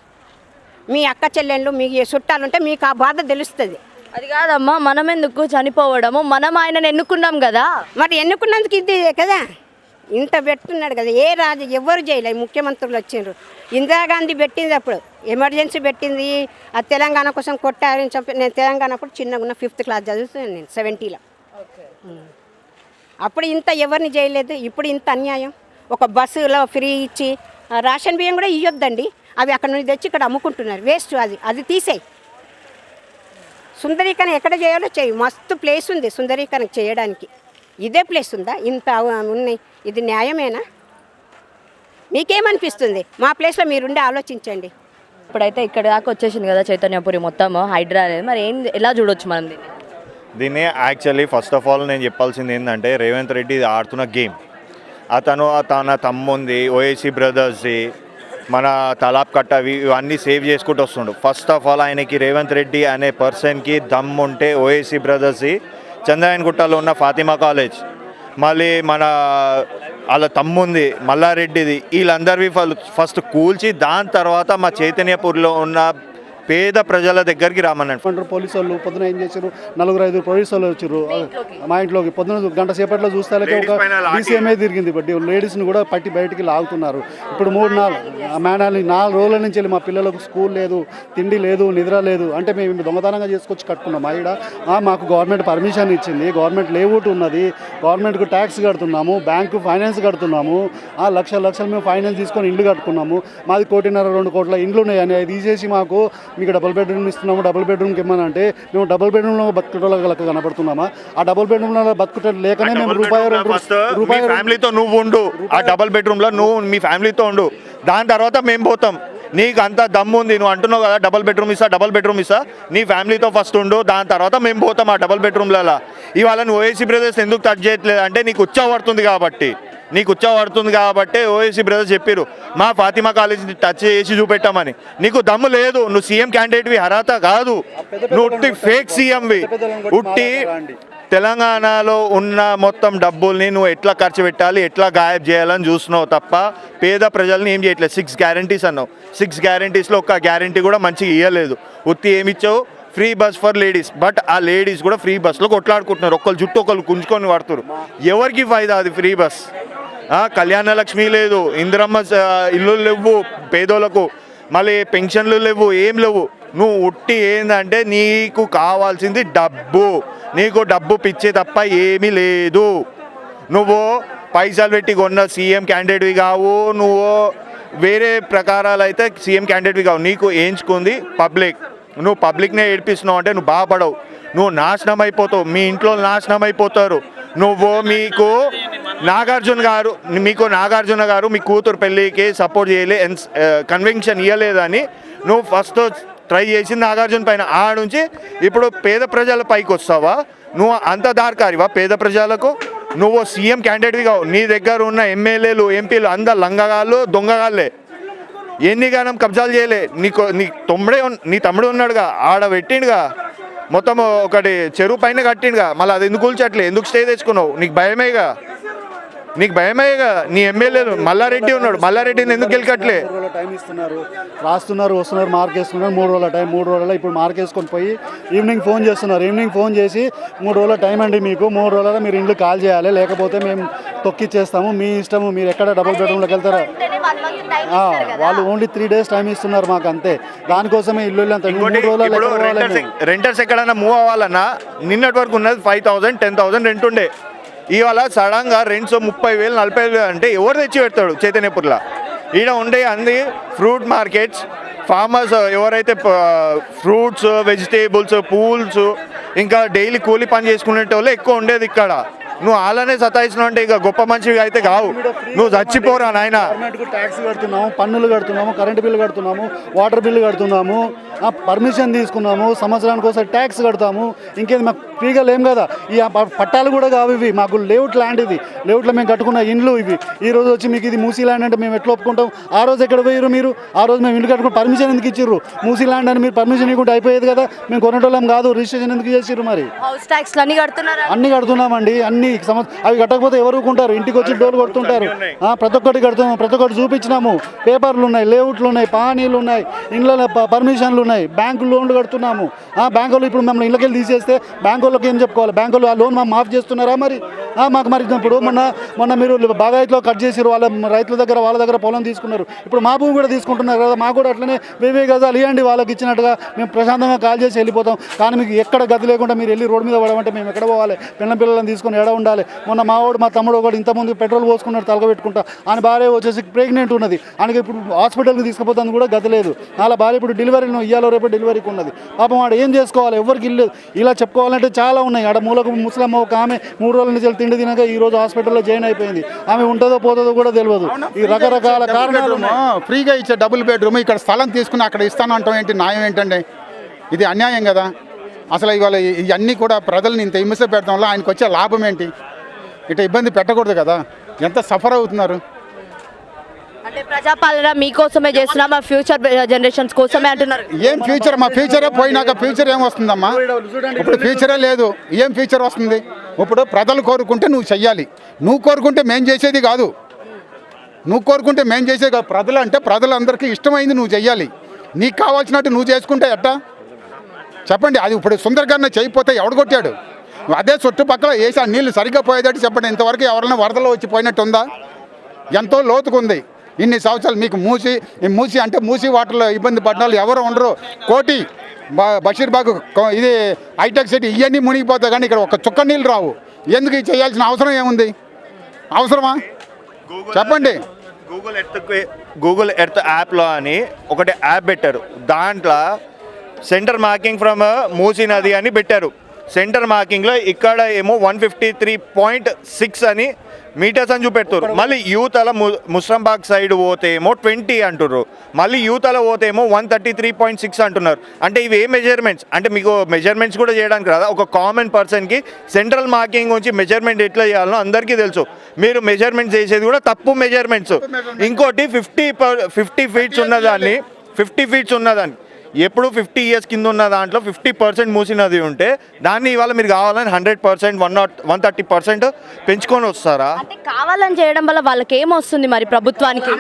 మీ అక్క చెల్లెళ్ళు, మీ చుట్టాలుంటే మీకు ఆ బాధ తెలుస్తుంది. అది కాదమ్మా, మనం ఎందుకు చనిపోవడము? మనం ఆయనను ఎన్నుకున్నాం కదా. మరి ఎన్నుకున్నందుకు ఇది కదా, ఇంత పెడుతున్నాడు కదా. ఏ రాజు ఎవరు చేయలేదు. ముఖ్యమంత్రులు వచ్చిండ్రు. ఇందిరాగాంధీ పెట్టింది, అప్పుడు ఎమర్జెన్సీ పెట్టింది. ఆ తెలంగాణ కోసం కొట్టారని చెప్పి, నేను తెలంగాణ అప్పుడు చిన్నగా ఉన్న 5th క్లాస్ చదువుతున్నాను నేను 70లో. అప్పుడు ఇంత ఎవరిని చేయలేదు. ఇప్పుడు ఇంత అన్యాయం. ఒక బస్సులో ఫ్రీ ఇచ్చి రేషన్ బియ్యం కూడా ఇవ్వద్దండి, అవి అక్కడ నుండి తెచ్చి ఇక్కడ అమ్ముకుంటున్నారు. వేస్ట్. అది తీసేయి. సుందరీకరణ ఎక్కడ చేయాలో చేయి. మస్తు ప్లేస్ ఉంది సుందరీకరణ చేయడానికి. ఇదే ప్లేస్ ఉందా? ఇంత ఉన్నాయి. ఇది న్యాయమేనా? మీకేమనిపిస్తుంది? మా ప్లేస్లో మీరుండి ఆలోచించండి. ఇప్పుడైతే ఇక్కడ దాకా వచ్చేసింది కదా చైతన్యపురి మొత్తం హైడ్రా అనేది. మరి ఎలా చూడొచ్చు మనం దీన్ని? యాక్చువల్లీ ఫస్ట్ ఆఫ్ ఆల్ నేను చెప్పాల్సింది ఏంటంటే, రేవంత్ రెడ్డి ఆడుతున్న గేమ్. అతను తన తమ్ముంది, ఓఏసీ బ్రదర్స్ది, మన తలాబ్ కట్టవి ఇవన్నీ సేవ్ చేసుకుంటూ వస్తుండు. ఫస్ట్ ఆఫ్ ఆల్ ఆయనకి రేవంత్ రెడ్డి అనే పర్సన్కి దమ్ ఉంటే ఓఏసీ బ్రదర్స్ది, చంద్రాయన్గుట్టలో ఉన్న ఫాతిమా కాలేజ్, మళ్ళీ మన వాళ్ళ తమ్ముంది మల్లారెడ్డిది, వీళ్ళందరివి ఫస్ట్ కూల్చి దాని తర్వాత మా చైతన్యపూర్లో ఉన్న పేద ప్రజల దగ్గరికి రామన్నాడు. పోలీసు వాళ్ళు పొద్దున ఏం చేశారు, 4-5 పోలీసు వాళ్ళు వచ్చారు మా ఇంట్లోకి. పొద్దున గంట సేపట్లో చూస్తే ఒక డీసీఎంఏ తిరిగింది, బట్టి లేడీస్ని కూడా పట్టి బయటికి లాగుతున్నారు. ఇప్పుడు 4 రోజుల నుంచి వెళ్ళి మా పిల్లలకు స్కూల్ లేదు, తిండి లేదు, నిద్ర లేదు. అంటే మేము దొంగతనంగా చేసుకొచ్చి కట్టుకున్నాం. ఈడ మాకు గవర్నమెంట్ పర్మిషన్ ఇచ్చింది, గవర్నమెంట్ లేఅవుట్ ఉన్నది, గవర్నమెంట్కు ట్యాక్స్ కడుతున్నాము, బ్యాంకు ఫైనాన్స్ కడుతున్నాము, లక్షలు మేము ఫైనాన్స్ తీసుకొని ఇల్లు కట్టుకున్నాము. మాది 1.5-2 కోట్ల ఇండ్లు ఉన్నాయని అది తీసేసి మాకు మీకు డబుల్ బెడ్రూమ్ ఇస్తున్నాము, డబుల్ బెడ్రూమ్కి ఇమ్మనంటే మేము డబుల్ బెడ్రూమ్లో బతుకుటోళ్ళకి కనపడుతున్నామా? ఆ డబుల్ బెడ్రూమ్లో బతుకుటోళ్ళు లేకనే మేము రూపాయి ఫ్యామిలీతో నువ్వు ఉండు, ఆ డబుల్ బెడ్రూమ్లో నువ్వు మీ ఫ్యామిలీతో ఉండు, దాని తర్వాత మేము పోతాం. నీకు అంత దమ్ము ఉంది, నువ్వు అంటున్నావు కదా డబుల్ బెడ్రూమ్ ఇస్తా, నీ ఫ్యామిలీతో ఫస్ట్ ఉండు, దాని తర్వాత మేము పోతాం ఆ డబుల్ బెడ్రూమ్లలో. ఇవాళ నువ్వు ఓఎస్సీ బ్రదర్స్ ఎందుకు టచ్ చేయట్లేదు అంటే నీకు ఉచ్చబడుతుంది కాబట్టి ఓఎస్సీ బ్రదర్స్ చెప్పారు మా ఫాతిమా కాలేజీని టచ్ చేసి చూపెట్టామని. నీకు దమ్ము లేదు, నువ్వు సీఎం క్యాండిడేట్వి, అర్హత కాదు, నువ్వు ఉట్టి ఫేక్ సీఎంవి. ఉట్టి తెలంగాణలో ఉన్న మొత్తం డబ్బుల్ని నువ్వు ఎట్లా ఖర్చు పెట్టాలి, ఎట్లా గాయబ్ చేయాలని చూస్తున్నావు తప్ప పేద ప్రజల్ని ఏం చేయట్లేదు. 6 గ్యారంటీస్ అన్నావు, 6 గ్యారంటీస్లో ఒక్క గ్యారంటీ కూడా మంచిగా ఇవ్వలేదు. ఉత్తి ఏమిచ్చావు, free bus for ladies. But ఆ లేడీస్ కూడా ఫ్రీ బస్లో కొట్లాడుకుంటున్నారు, ఒకళ్ళు జుట్టు ఒకళ్ళు గుంజుకొని పడుతున్నారు. ఎవరికి ఫైదా అది ఫ్రీ బస్? కళ్యాణ లక్ష్మి లేదు, ఇందిరమ్మ ఇల్లు లేవు పేదోళ్ళకు, మళ్ళీ పెన్షన్లు లేవు, ఏం లేవు. నువ్వు ఉట్టి ఏంటంటే నీకు కావాల్సింది డబ్బు, నీకు డబ్బు పిచ్చే తప్ప ఏమీ లేదు. నువ్వు పైసలు పెట్టి కొన్న సీఎం క్యాండిడేట్వి కావు, నువ్వు వేరే ప్రకారాలు అయితే సీఎం క్యాండిడేట్వి కావు. నీకు ఏంచుకుంది పబ్లిక్. నువ్వు పబ్లిక్నే ఏడిపిస్తున్నావు అంటే నువ్వు బాగుపడవు, నువ్వు నాశనం అయిపోతావు, మీ ఇంట్లో నాశనం అయిపోతారు. మీకు నాగార్జున గారు మీ కూతురు పెళ్ళికి సపోర్ట్ చేయలే, కన్వెన్షన్ ఇవ్వలేదని నువ్వు ఫస్ట్ ట్రై చేసింది నాగార్జున పైన. ఆ నుంచి ఇప్పుడు పేద ప్రజల పైకి వస్తావా? నువ్వు అంత దారికారివా పేద ప్రజలకు? నువ్వు సీఎం క్యాండిడేట్వి కావు, నీ దగ్గర ఉన్న ఎమ్మెల్యేలు ఎంపీలు అందరు లంగగాళ్ళు దొంగగాళ్ళే. ఎన్ని గానం కబ్జాలు చేయలే. నీ తమ్ముడు ఉన్నాడుగా, ఆడ పెట్టిండుగా మొత్తం ఒకటి చెరువు పైన కట్టిండుగా, మళ్ళీ అది ఎందుకు కూల్చట్లే, ఎందుకు స్టే తెచ్చుకున్నావు? నీకు భయమేగా నీ ఎమ్మెల్యేలు. మల్లారెడ్డి ఉన్నాడు, మల్లారెడ్డిని ఎందుకు గెలికట్లే? టైం ఇస్తున్నారు, రాస్తున్నారు, వస్తున్నారు, మార్క్ వేసుకున్నారు. 3 రోజుల టైం, 3 రోజుల ఇప్పుడు మార్క్ వేసుకొని పోయి ఈవినింగ్ ఫోన్ చేస్తున్నారు. ఈవినింగ్ ఫోన్ చేసి 3 రోజుల టైం అండి మీకు, 3 రోజులలో మీరు ఇండ్లు కాల్ చేయాలి, లేకపోతే మేము తొక్కిచ్చేస్తాము, మీ ఇష్టము, మీరు ఎక్కడ డబుల్ బెడ్రూమ్లోకి వెళ్తారా? వాళ్ళు ఓన్లీ 3 days టైం ఇస్తున్నారు మాకు, అంతే. దానికోసమే ఇల్లు అంత 3 రోజులు. రెంటర్స్ ఎక్కడైనా మూవ్ అవ్వాలన్నా నిన్నటి వరకు ఉన్నది 5,000 10,000 రెంట్ ఉండే. ఇవాళ సడన్గా రెంట్స్ 30,000 40,000 అంటే ఎవరు తెచ్చి పెడతాడు? చైతన్యపూర్లో ఈడ ఉండే అన్ని ఫ్రూట్ మార్కెట్స్, ఫార్మర్స్ ఎవరైతే ఫ్రూట్స్, వెజిటేబుల్స్, పూల్స్, ఇంకా డైలీ కూలి పని చేసుకునే వాళ్ళు ఎక్కువ ఉండేది ఇక్కడ. నువ్వు అలానే సతాయిస్తున్నావు అంటే ఇక గొప్ప మనిషివి అయితే కావు, నువ్వు చచ్చిపోరా నాయన. గవర్నమెంట్కు ట్యాక్స్ కడుతున్నాము, పన్నులు కడుతున్నాము, కరెంటు బిల్లు కడుతున్నాము, వాటర్ బిల్లు కడుతున్నాము, పర్మిషన్ తీసుకున్నాము, సంవత్సరానికి ఒకసారి ట్యాక్స్ కడతాము. ఇంకేది మాకు ఫ్రీగా లేం కదా. ఈ పట్టాలు కూడా కావు ఇవి, మాకు లేఅవుట్ ల్యాండ్ ఇది, లేఅవుట్లో మేము కట్టుకున్న ఇండ్లు ఇవి. ఈ రోజు వచ్చి మీకు ఇది మూసీ ల్యాండ్ అంటే మేము ఎట్లా ఒప్పుకుంటాం? ఆ రోజు ఎక్కడ పోయారు మీరు? ఆ రోజు మేము ఇల్లు కట్టుకుని పర్మిషన్ ఎందుకు ఇచ్చిర్రు? మూసీ ల్యాండ్ అని మీరు పర్మిషన్ ఇవ్వకుంటే అయిపోయేది కదా, మేము కొనేటోళ్ళం కాదు. రిజిస్ట్రేషన్ ఎందుకు చేసిర్రు? మరి హౌస్ ట్యాక్స్లు అన్ని కడుతున్నామండి, అన్ని అవి కట్టకపోతే ఎవరు ఊరుకుంటారు? ఇంటికి వచ్చి డోర్లు కొడుతుంటారు. ప్రతి ఒక్కటి కడుతున్నాము, ప్రతి ఒక్కటి చూపించినాము. పేపర్లు ఉన్నాయి, లేఅవుట్లు ఉన్నాయి, పానీలు ఉన్నాయి, ఇండ్ల పర్మిషన్లు ఉన్నాయి, బ్యాంకు లోన్లు కడుతున్నాము. బ్యాంకులు ఇప్పుడు మమ్మల్ని ఇళ్ళకెళ్ళి తీసేస్తే బ్యాంకు వాళ్ళకి ఏం చెప్పుకోవాలి? బ్యాంకులు ఆ లోన్ మాఫ్ చేస్తున్నారా? మరి మాకు మరి ఇప్పుడు మొన్న మీరు బాగాయిట్లో కట్ చేసారు, రైతుల దగ్గర వాళ్ళ దగ్గర పొలం తీసుకున్నారు, ఇప్పుడు మా భూమి కూడా తీసుకుంటున్నారు కదా. మాకు కూడా అట్లనే 1000 గజాలు ఇవ్వండి వాళ్ళకి ఇచ్చినట్టుగా, మేము ప్రశాంతంగా కాల్ చేసి వెళ్ళిపోతాం. కానీ మీకు ఎక్కడ గది లేకుండా మీరు వెళ్ళి రోడ్డు మీద పడమంటే మేము ఎక్కడ పోవాలి? పిల్లలను తీసుకొని ఎడ ఉండాలి? మొన్న మా తమ్ముడు ఒకటి ఇంతకుముందు పెట్రోల్ పోసుకున్నాడు తలగబెట్టుకుంటా, ఆయన భార్య వచ్చేసి ప్రెగ్నెంట్ ఉన్నది, ఆయనకి ఇప్పుడు హాస్పిటల్కి తీసుకుపోతాను కూడా గతి లేదు. వాళ్ళ భార్య ఇప్పుడు డెలివరీలో ఇయ్యాలో రేపు డెలివరీకి ఉన్నది. పాపం వాడు ఏం చేసుకోవాలి? ఎవరికి ఇల్లు. ఇలా చెప్పుకోవాలంటే చాలా ఉన్నాయి. ఆడ మూలకు ముసలమ్మ ఒక ఆమె 3 రోజుల నుంచి తిండి తినక ఈ రోజు హాస్పిటల్లో జాయిన్ అయిపోయింది. ఆమె ఉంటుందో పోతుందో కూడా తెలియదు. ఈ రకరకాల కారణాలు. ఫ్రీగా ఇచ్చే డబుల్ బెడ్రూమ్ ఇక్కడ స్థలం తీసుకుని అక్కడ ఇస్తాను అంటాం ఏంటి? న్యాయం ఏంటండి? ఇది అన్యాయం కదా. అసలు ఇవాళ ఇవన్నీ కూడా ప్రజల్ని ఇంత హింస పెడతాం వల్ల ఆయనకు వచ్చే లాభం ఏంటి? ఇట్లా ఇబ్బంది పెట్టకూడదు కదా. ఎంత సఫర్ అవుతున్నారు. అంటే ప్రజాపాలన మీకోసమే చేస్తున్నా, మా ఫ్యూచర్ జనరేషన్స్ కోసమే అంటున్నారు. ఏం ఫ్యూచర్? మా ఫ్యూచరే పోయినాక ఫ్యూచర్ ఏం వస్తుందమ్మా? ఇప్పుడు ఫ్యూచరే లేదు, ఏం ఫ్యూచర్ వస్తుంది? ఇప్పుడు ప్రజలు కోరుకుంటే నువ్వు చెయ్యాలి, నువ్వు కోరుకుంటే మేం చేసేది కాదు. ప్రజలు అంటే ప్రజలందరికీ ఇష్టమైంది నువ్వు చెయ్యాలి. నీకు కావాల్సినట్టు నువ్వు చేసుకుంటే ఎట్టా చెప్పండి. అది ఇప్పుడు సుందరకరణ చేయకపోతే ఎవడు కొట్టాడు? అదే చుట్టుపక్కల వేసి ఆ నీళ్ళు సరిగ్గా పోయేటట్టు చెప్పండి. ఇంతవరకు ఎవరైనా వరదలో వచ్చి పోయినట్టు ఉందా? ఎంతో లోతుకుంది. ఇన్ని సంవత్సరాలు మీకు మూసి అంటే మూసి వాటర్లో ఇబ్బంది పడిన వాళ్ళు ఎవరు ఉండరు. కోటి బషీర్బాగ్ ఇది హైటెక్ సిటీ ఇవన్నీ మునిగిపోతాయి, కానీ ఇక్కడ ఒక చుక్క నీళ్ళు రావు. ఎందుకు ఇది చేయాల్సిన అవసరం ఏముంది? అవసరమా చెప్పండి. గూగుల్ ఎర్త్ యాప్లో అని ఒకటి యాప్ పెట్టారు. దాంట్లో సెంటర్ మార్కింగ్ ఫ్రమ్ మూసీ నది అని పెట్టారు. సెంటర్ మార్కింగ్లో ఇక్కడ ఏమో 153.6 అని మీటర్స్ అని చూపెడుతారు. మళ్ళీ యూతల ముస్రంబాగ్ సైడ్ పోతే ఏమో 20 అంటున్నారు. మళ్ళీ యూతల పోతే ఏమో 133.6 అంటున్నారు. అంటే ఇవి ఏ మెజర్మెంట్స్? అంటే మీకు మెజర్మెంట్స్ కూడా చేయడానికి రాదా? ఒక కామన్ పర్సన్కి సెంట్రల్ మార్కింగ్ నుంచి మెజర్మెంట్ ఎట్లా చేయాలో అందరికీ తెలుసు. మీరు మెజర్మెంట్ చేసేది కూడా తప్పు మెజర్మెంట్స్. ఇంకోటి 50 ఫీట్స్ ఉన్నదాన్ని 50 ఫీట్స్ ఉన్నదాన్ని ఎప్పుడు 50 ఇయర్స్ కింద ఉన్న దాంట్లో 50% మూసినది ఉంటే దాన్ని ఇవాళ మీరు కావాలని 100%, 130% పెంచుకొని వస్తారా? అంటే కావాలని చేయడం వల్ల వాళ్ళకి ఏమొస్తుంది మరి ప్రభుత్వానికి?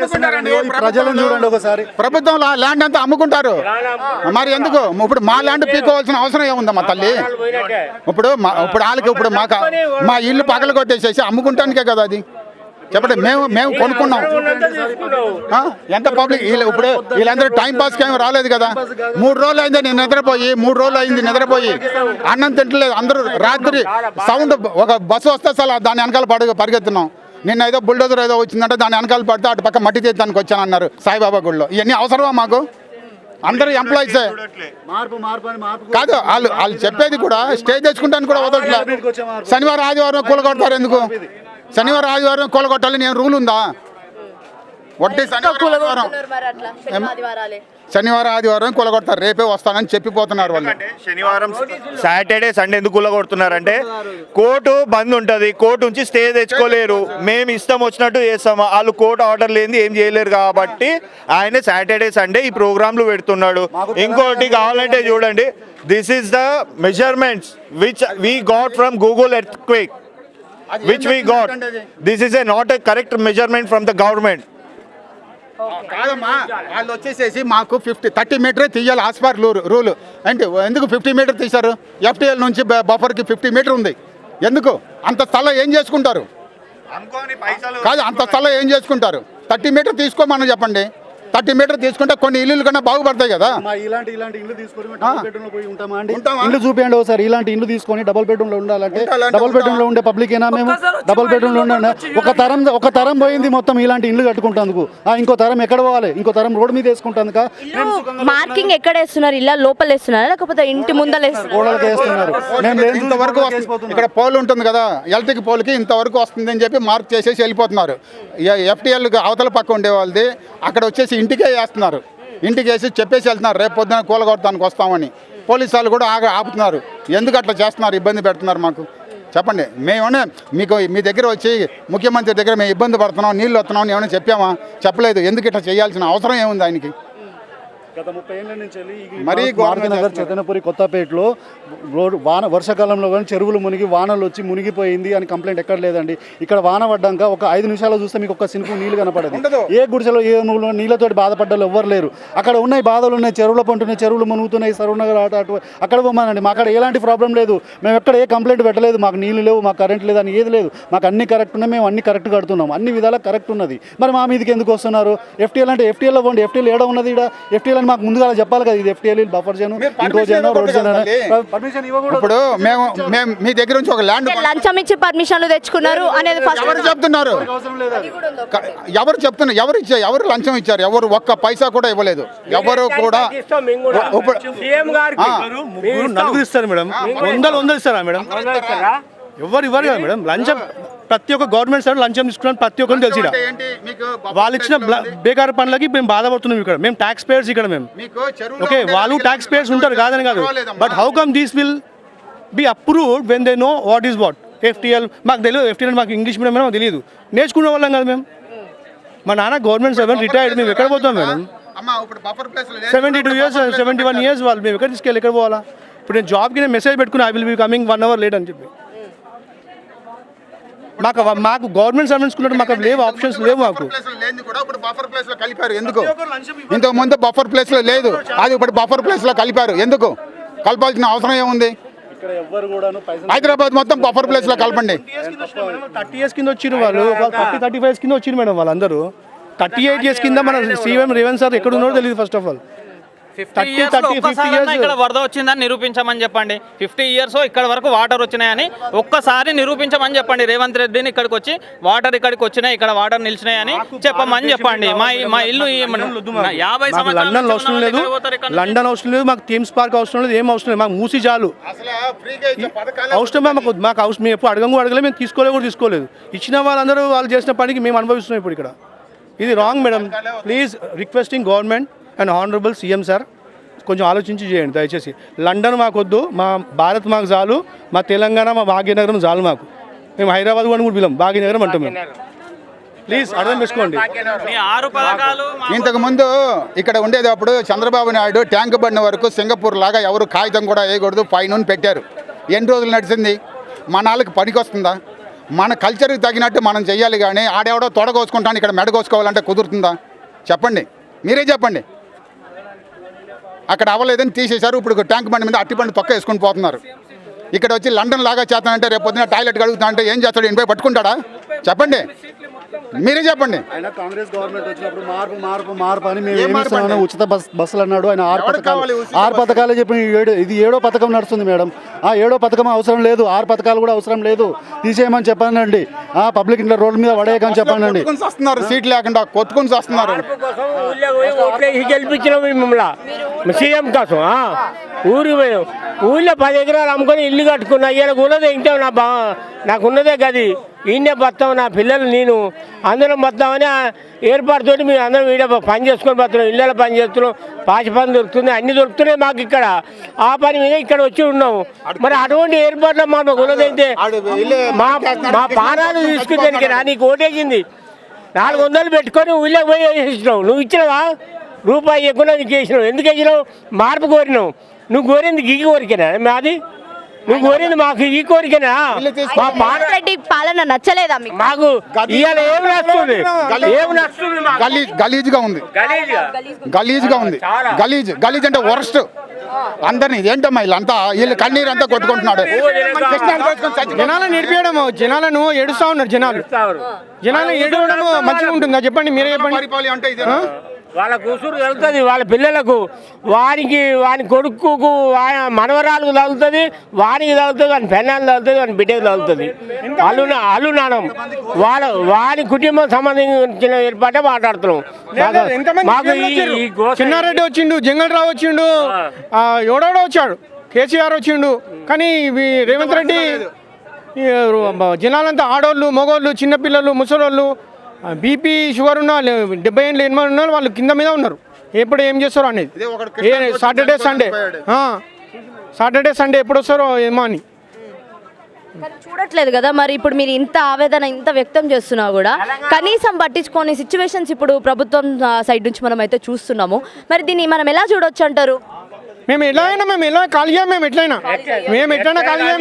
ప్రజలను చూడండి ఒకసారి. ప్రభుత్వం ల్యాండ్ అంతా అమ్ముకుంటారు. మరి ఎందుకు ఇప్పుడు మా ల్యాండ్ పీకోవాల్సిన అవసరం ఏముందమ్మా తల్లి? ఇప్పుడు వాళ్ళకి ఇప్పుడు మా ఇల్లు పగల కొట్టేసేసి అమ్ముకుంటానికే కదా అది. చెప్పండి. మేము కొనుక్కున్నాం. ఎంత పబ్లిక్ ఇప్పుడు వీళ్ళందరూ టైం పాస్కి ఏమి రాలేదు కదా. 3 రోజులు అయింది నేను నిద్రపోయి, 3 రోజులు అయింది నిద్రపోయి, అన్నం తింటలేదు. అందరూ రాత్రి సౌండ్ ఒక బస్సు వస్తే అసలు దాని వెనకాల పరిగెత్తున్నాం. నిన్న ఏదో బుల్డోజర్ ఏదో వచ్చిందంటే దాని వెనకాల పడితే అటు పక్క మట్టి తీయడానికి వచ్చానన్నారు సాయిబాబా గుడిలో. ఇవన్నీ అవసరమా మాకు? అందరూ ఎంప్లాయీసే కాదు. వాళ్ళు చెప్పేది కూడా స్టే తెచ్చుకుంటాను కూడా వదలట్లేదు. శనివారం ఆదివారం కూలగొడతారు. ఎందుకు శనివారం ఆదివారం కూలగొట్టాలి? నేను రూల్ ఉందా? వడ్డీ శనివారం ఆదివారం కూలగొడతారు. రేపే వస్తానని చెప్పిపోతున్నారు వాళ్ళు. శనివారం సాటర్డే సండే ఎందుకు కూలగొడుతున్నారంటే కోర్టు బంద్ ఉంటుంది. కోర్టు నుంచి స్టే తెచ్చుకోలేరు. మేము ఇష్టం వచ్చినట్టు చేస్తాము. వాళ్ళు కోర్టు ఆర్డర్ లేనిది ఏం చేయలేరు కాబట్టి ఆయన సాటర్డే సండే ఈ ప్రోగ్రాంలు పెడుతున్నాడు. ఇంకోటి కావాలంటే చూడండి, this is the measurements which we got from Google earthquake which we got. This is not a correct measurement from the government. కాదమ్మా, వాళ్ళు వచ్చేసేసి మాకు 30 మీటరే తీయాలి యాజ్ పర్ రూల్. అంటే ఎందుకు 50 మీటర్ తీశారు? FTL నుంచి బఫర్కి 50 మీటర్ ఉంది. ఎందుకు అంత స్థలం ఏం చేసుకుంటారు? కాదు, అంత స్థలం ఏం చేసుకుంటారు? 30 మీటర్ తీసుకోమని చెప్పండి. 30 మీటర్ తీసుకుంటే కొన్ని ఇల్లు కన్నా బాగుపడతాయి కదా. ఇలాంటి ఇల్లు తీసుకొని డబుల్ బెడ్రూమ్ లో పోయి ఉంటామా అండి? ఇల్లు చూపించండి ఒకసారి. ఇలాంటి ఇల్లు తీసుకొని డబుల్ బెడ్రూమ్ లో ఉండాలంటే డబుల్ బెడ్రూమ్ లో ఉండే పబ్లిక్ ఏనా? మేము డబుల్ బెడ్రూమ్ లో ఉండే ఒక తరం పోయింది మొత్తం ఇలాంటి ఇల్లు కట్టుకుంటాందుకు. ఇంకో తరం ఎక్కడ పోవాలి? ఇంకో తరం రోడ్ మీద వేసుకుంటాందుక. మార్కింగ్ ఎక్కడ వేస్తున్నారు? ఇల్లు లోపల వేస్తున్నారా లేకపోతే ఇంటి ముందర గోడలకి వేస్తున్నారు? ఇంతవరకు ఇక్కడ పోల్ ఉంటుంది కదా, ఎలక్ట్రిక్ పోల్కి ఇంతవరకు వస్తుంది అని చెప్పి మార్క్ చేసేసి వెళ్ళిపోతున్నారు. FTL అవతల పక్క ఉండే వాళ్ళది అక్కడ వచ్చేసి ఇంటికే వేస్తున్నారు. ఇంటికి వేసి చెప్పేసి వెళ్తున్నారు రేపు పొద్దున కూలగొడతానికి వస్తామని. పోలీసు వాళ్ళు కూడా ఆపుతున్నారు. ఎందుకు అట్లా చేస్తున్నారు? ఇబ్బంది పెడుతున్నారు మాకు. చెప్పండి. మేమేమైనా మీ దగ్గర వచ్చి ముఖ్యమంత్రి దగ్గర మేము ఇబ్బంది పడుతున్నాం, నీళ్ళు వస్తున్నాం ఏమైనా చెప్పామా? చెప్పలేదు. ఎందుకు ఇట్లా చేయాల్సిన అవసరం ఏముంది ఆయనకి? గత 30 ఏళ్ళ నుంచి మరీ నగర్ చైతన్యపురి కొత్తపేటలో వర్షాకాలంలో కానీ చెరువులు మునిగి వానలు వచ్చి మునిగిపోయింది అని కంప్లైంట్ ఎక్కడ లేదండి. ఇక్కడ వాన పడ్డాక ఒక 5 నిమిషాలు చూస్తే మీకు ఒక సినుకు నీళ్ళు కనపడదు. ఏ గుడిసెలో ఏ నీళ్ళతో బాధపడ్డాలో ఎవ్వరు లేరు. అక్కడ ఉన్నాయి బాధలు ఉన్నాయి. చెరువుల పంటున్నాయి, చెరువులు మునుగుతున్నాయి, సర్వనగర్ అటు అక్కడ పోమానండి. మాకు అక్కడ ఎలాంటి ప్రాబ్లం లేదు. మేము ఎక్కడ ఏ కంప్లైంట్ పెట్టలేదు. మాకు నీళ్ళు లేవు, మాకు కరెంట్ లేదు అని ఏది లేదు. మాకు అన్ని కరెక్ట్ ఉన్నాయి. మేము అన్ని కరెక్ట్ కడుతున్నాం. అన్ని విధాలా కరెక్ట్ ఉన్నది. మరి మా మీదకి ఎందుకు వస్తున్నారు? FTL అంటే FTL పోండి. FTL ఏడ ఉన్నది? ఇక్కడ FTL మాకు ముందుగా చెప్పాలి కదా. ఇది FTL బఫర్ జోన్, ఇంకో జోన్, రోడ్ జోన్. పర్మిషన్ ఇవ్వకూడదు. ఇప్పుడు మేము మీ దగ్గర నుంచి ఒక ల్యాండ్ లంచం ఇచ్చి పర్మిషన్లు తెచ్చుకున్నారు అనేది ఎవరు చెప్తున్నారు? ఎవరు లంచం ఇచ్చారు? ఎవరు ఒక్క పైసా కూడా ఇవ్వలేదు. ఎవరు కూడా నలుగురు ఇస్తారు మేడం. వందలు ఇస్తారా మేడం? ఎవరు ఇవ్వరు కదా మేడం. లంచం ప్రతి ఒక్క గవర్నమెంట్ సైడ్ లంచం తీసుకున్నాను ప్రతి ఒక్కరిని తెలిసి వాళ్ళు ఇచ్చిన బేకారు పనులకి మేము బాధపడుతున్నాం. ఇక్కడ మేము ట్యాక్స్ పేయర్స్. ఇక్కడ మేము ఓకే, వాళ్ళు ట్యాక్స్ పేయర్స్ ఉంటారు కాదని కాదు. But how come this will be approved when they know what is what? FTL మాకు తెలియదు. FTL మాకు ఇంగ్లీష్ మీడియం మాకు తెలియదు. నేర్చుకునే వాళ్ళం కదా మేము. మా నాన్న గవర్నమెంట్ సర్వెంట్ రిటైర్డ్. మేము ఎక్కడ పోతాం మేడం? 72 years 71 years వాళ్ళు. మేము ఎక్కడ తీసుకెళ్ళి ఎక్కడ పోవాలా? ఇప్పుడు నేను జాబ్కి మెసేజ్ పెట్టుకుని I will be coming 1 hour late అని చెప్పి మాకు గవర్నమెంట్ సర్వెంట్స్ ఉన్నట్టు మాకు లేవు, ఆప్షన్స్ లేవు మాకు. బఫర్ ప్లేస్ లో కలిపారు ఎందుకు? ఇంతకు ముందు బఫర్ ప్లేస్ లో లేదు, అది ఇప్పుడు బఫర్ ప్లేస్ లో కలిపారు ఎందుకు? కలపాల్సిన అవసరం ఏముంది? హైదరాబాద్ మొత్తం బఫర్ ప్లేస్ లో కలపండి. 30 years కింద వచ్చిరు వాళ్ళు, 35 years కింద వచ్చిరు మేడం వాళ్ళందరూ. 38 years కింద మన సీఎం రేవంత్ సార్ ఎక్కడ ఉన్నారో తెలియదు. ఫస్ట్ ఆఫ్ ఆల్ 50 years ఇక్కడ వరద వచ్చిందని నిరూపించమని చెప్పండి. 50 years ఇక్కడ వరకు వాటర్ వచ్చినాయని ఒక్కసారి నిరూపించమని చెప్పండి. రేవంత్ రెడ్డిని ఇక్కడికి వచ్చి వాటర్ ఇక్కడికి వచ్చినాయి, ఇక్కడ వాటర్ నిలిచినాయని చెప్పమని చెప్పండి. మా ఇల్లు 50 సంవత్సరాలు లండన్ అవసరం లేదు, లండన్ అవసరం లేదు, మాకు థీమ్స్ పార్క్ అవసరం లేదు, ఏం అవసరం లేదు, మాకు మూసి చాలు. అవసరమే మాకు అవసరం. మేము ఎప్పుడు అడగలేదు, మేము తీసుకోలేదు. ఇచ్చిన వాళ్ళందరూ వాళ్ళు చేసిన పనికి మేము అనుభవిస్తున్నాం ఇప్పుడు ఇక్కడ. ఇది wrong madam. Please requesting government and honourable CM sir, కొంచెం ఆలోచించి చేయండి దయచేసి. లండన్ మాకు వద్దు, మా భారత్ మాకు చాలు, మా తెలంగాణ మా భాగ్యనగరం చాలు మాకు. మేము హైదరాబాద్ కూడా పిలం, భాగ్యనగరం అంటాం మేము. ప్లీజ్ అర్థం చేసుకోండి. ఇంతకు ముందు ఇక్కడ ఉండేది అప్పుడు చంద్రబాబు నాయుడు ట్యాంక్ బండి వరకు సింగపూర్ లాగా ఎవరు కాగితం కూడా వేయకూడదు పైన పెట్టారు. ఎన్ని రోజులు నడిచింది? మన వాళ్ళకి పనికి వస్తుందా? మన కల్చర్కి తగినట్టు మనం చెయ్యాలి, కానీ ఆడెవడో తొడగోసుకుంటాను ఇక్కడ మెడగోసుకోవాలంటే కుదురుతుందా? చెప్పండి, మీరే చెప్పండి. అక్కడ అవ్వలేదని తీసేశారు, ఇప్పుడు ట్యాంక్ బండి మీద అట్టి బండి తొక్క వేసుకొని పోతున్నారు. ఇక్కడ వచ్చి లండన్ లాగా చేస్తానంటే రేపు పొద్దున టాయిలెట్ కడుగుతా అంటే ఏం చేస్తాడు? 80 పట్టుకుంటాడా? చెప్పండి, మీరే చెప్పండి. ఆయన కాంగ్రెస్ గవర్నమెంట్ వచ్చినప్పుడు మార్పు అని మేము ఏమి ఇస్తున్నాను, ఉచిత బస్సులు అన్నాడు ఆయన. 6 పథకాలు చెప్పి ఇది 7వ పథకం నడుస్తుంది మేడం. ఆ 7వ పథకం అవసరం లేదు, 6 పథకాలు కూడా అవసరం లేదు, తీసేయమని చెప్పానండి. పబ్లిక్ ఇంట్లో రోడ్ల మీద పడేయకని చెప్పానండి. వస్తున్నారు సీట్ లేకుండా కొట్టుకుని వస్తున్నారు. గెలిపించినాం మిమ్మల్ని సీఎం కోసం. ఊరికి పోయాం, ఊళ్ళో 10 ఎకరాలు అమ్ముకొని ఇల్లు కట్టుకున్నా. ఇలా ఉన్నదే ఇంకా నాకున్నదే గది, ఈయనే బతాం, నా పిల్లలు నేను అందరం బతామని ఏర్పాటుతోటి మేము అందరం ఈడ పని చేసుకొని బతున్నాం. ఇళ్ళలో పని చేస్తున్నాం, పాచి పని దొరుకుతుంది, అన్ని దొరుకుతున్నాయి మాకు ఇక్కడ. ఆ పని మీద ఇక్కడ వచ్చి ఉన్నాము. మరి అటువంటి ఏర్పాట్లు మాకు ఉన్నదైతే మా పానాలు తీసుకుందానికి నీకు ఓటేసింది 400 పెట్టుకొని ఊళ్ళోకి పోయి వేసినావు. నువ్వు ఇచ్చినావా? రూపాయి ఇవ్వకుండా నీకు వేసినావు. ఎందుకు వేసినావు? మార్పు కోరినావు. నువ్వు కోరింది ఈ కోరికనా మాది? నువ్వు కోరింది మాకు ఈ కోరికనా? మా పాలన నచ్చలేదా మీకు? మాకు ఇవాళ ఏం నచ్చుతుంది? ఏం నచ్చుతుంది? గలీజ్గా ఉంది, గలీజ్గా ఉంది. గలీజ్ అంటే వరస్ట్. అందరినీ ఏంటమ్మా వీళ్ళంతా, వీళ్ళు కన్నీరు అంతా కొట్టుకుంటున్నాడు. జనాలను నిడిపేయడము, జనాలను ఏడుస్తా ఉన్నారు. జనాలను ఏడవడం మంచిగా ఉంటుందా చెప్పండి, మీరే చెప్పండి. వాళ్ళ కూతురు తగులుతుంది, వాళ్ళ పిల్లలకు, వాని కొడుకుకు మనవరాలకు తగులుతుంది, వానికి తగులుతుంది, వాని పెన్నాలు తగులుతుంది, వాని బిడ్డకు తగులుతుంది. అల్లు నాణం వాని కుటుంబం సంబంధించిన ఏర్పాటే మాట్లాడుతున్నాం. మాకు చిన్నారెడ్డి వచ్చిండు, జంగల్ రావు వచ్చిండు, ఎవడోడో వచ్చాడు, కేసీఆర్ వచ్చిండు, కానీ రేవంత్ రెడ్డి జనాలంతా ఆడోళ్ళు, మగోళ్ళు, చిన్నపిల్లలు, ముసలోళ్ళు, బీపీ షుగర్ ఉన్న 70 ఏళ్ళు 80 ఉన్న వాళ్ళు కింద మీద ఉన్నారు. ఎప్పుడు ఏం చేస్తారో అనేది. సాటర్డే సండే ఎప్పుడు వస్తారో ఏమో అని చూడట్లేదు కదా. మరి ఇప్పుడు మీరు ఇంత ఆవేదన ఇంత వ్యక్తం చేస్తున్నా కూడా కనీసం పట్టించుకొని సిచ్యువేషన్స్ ఇప్పుడు ప్రభుత్వం సైడ్ నుంచి మనం అయితే చూస్తున్నాము. మరి దీన్ని మనం ఎలా చూడొచ్చు అంటారు? మేము ఎలా ఖాళీగా మేము ఎట్లయినా ఖాళీగా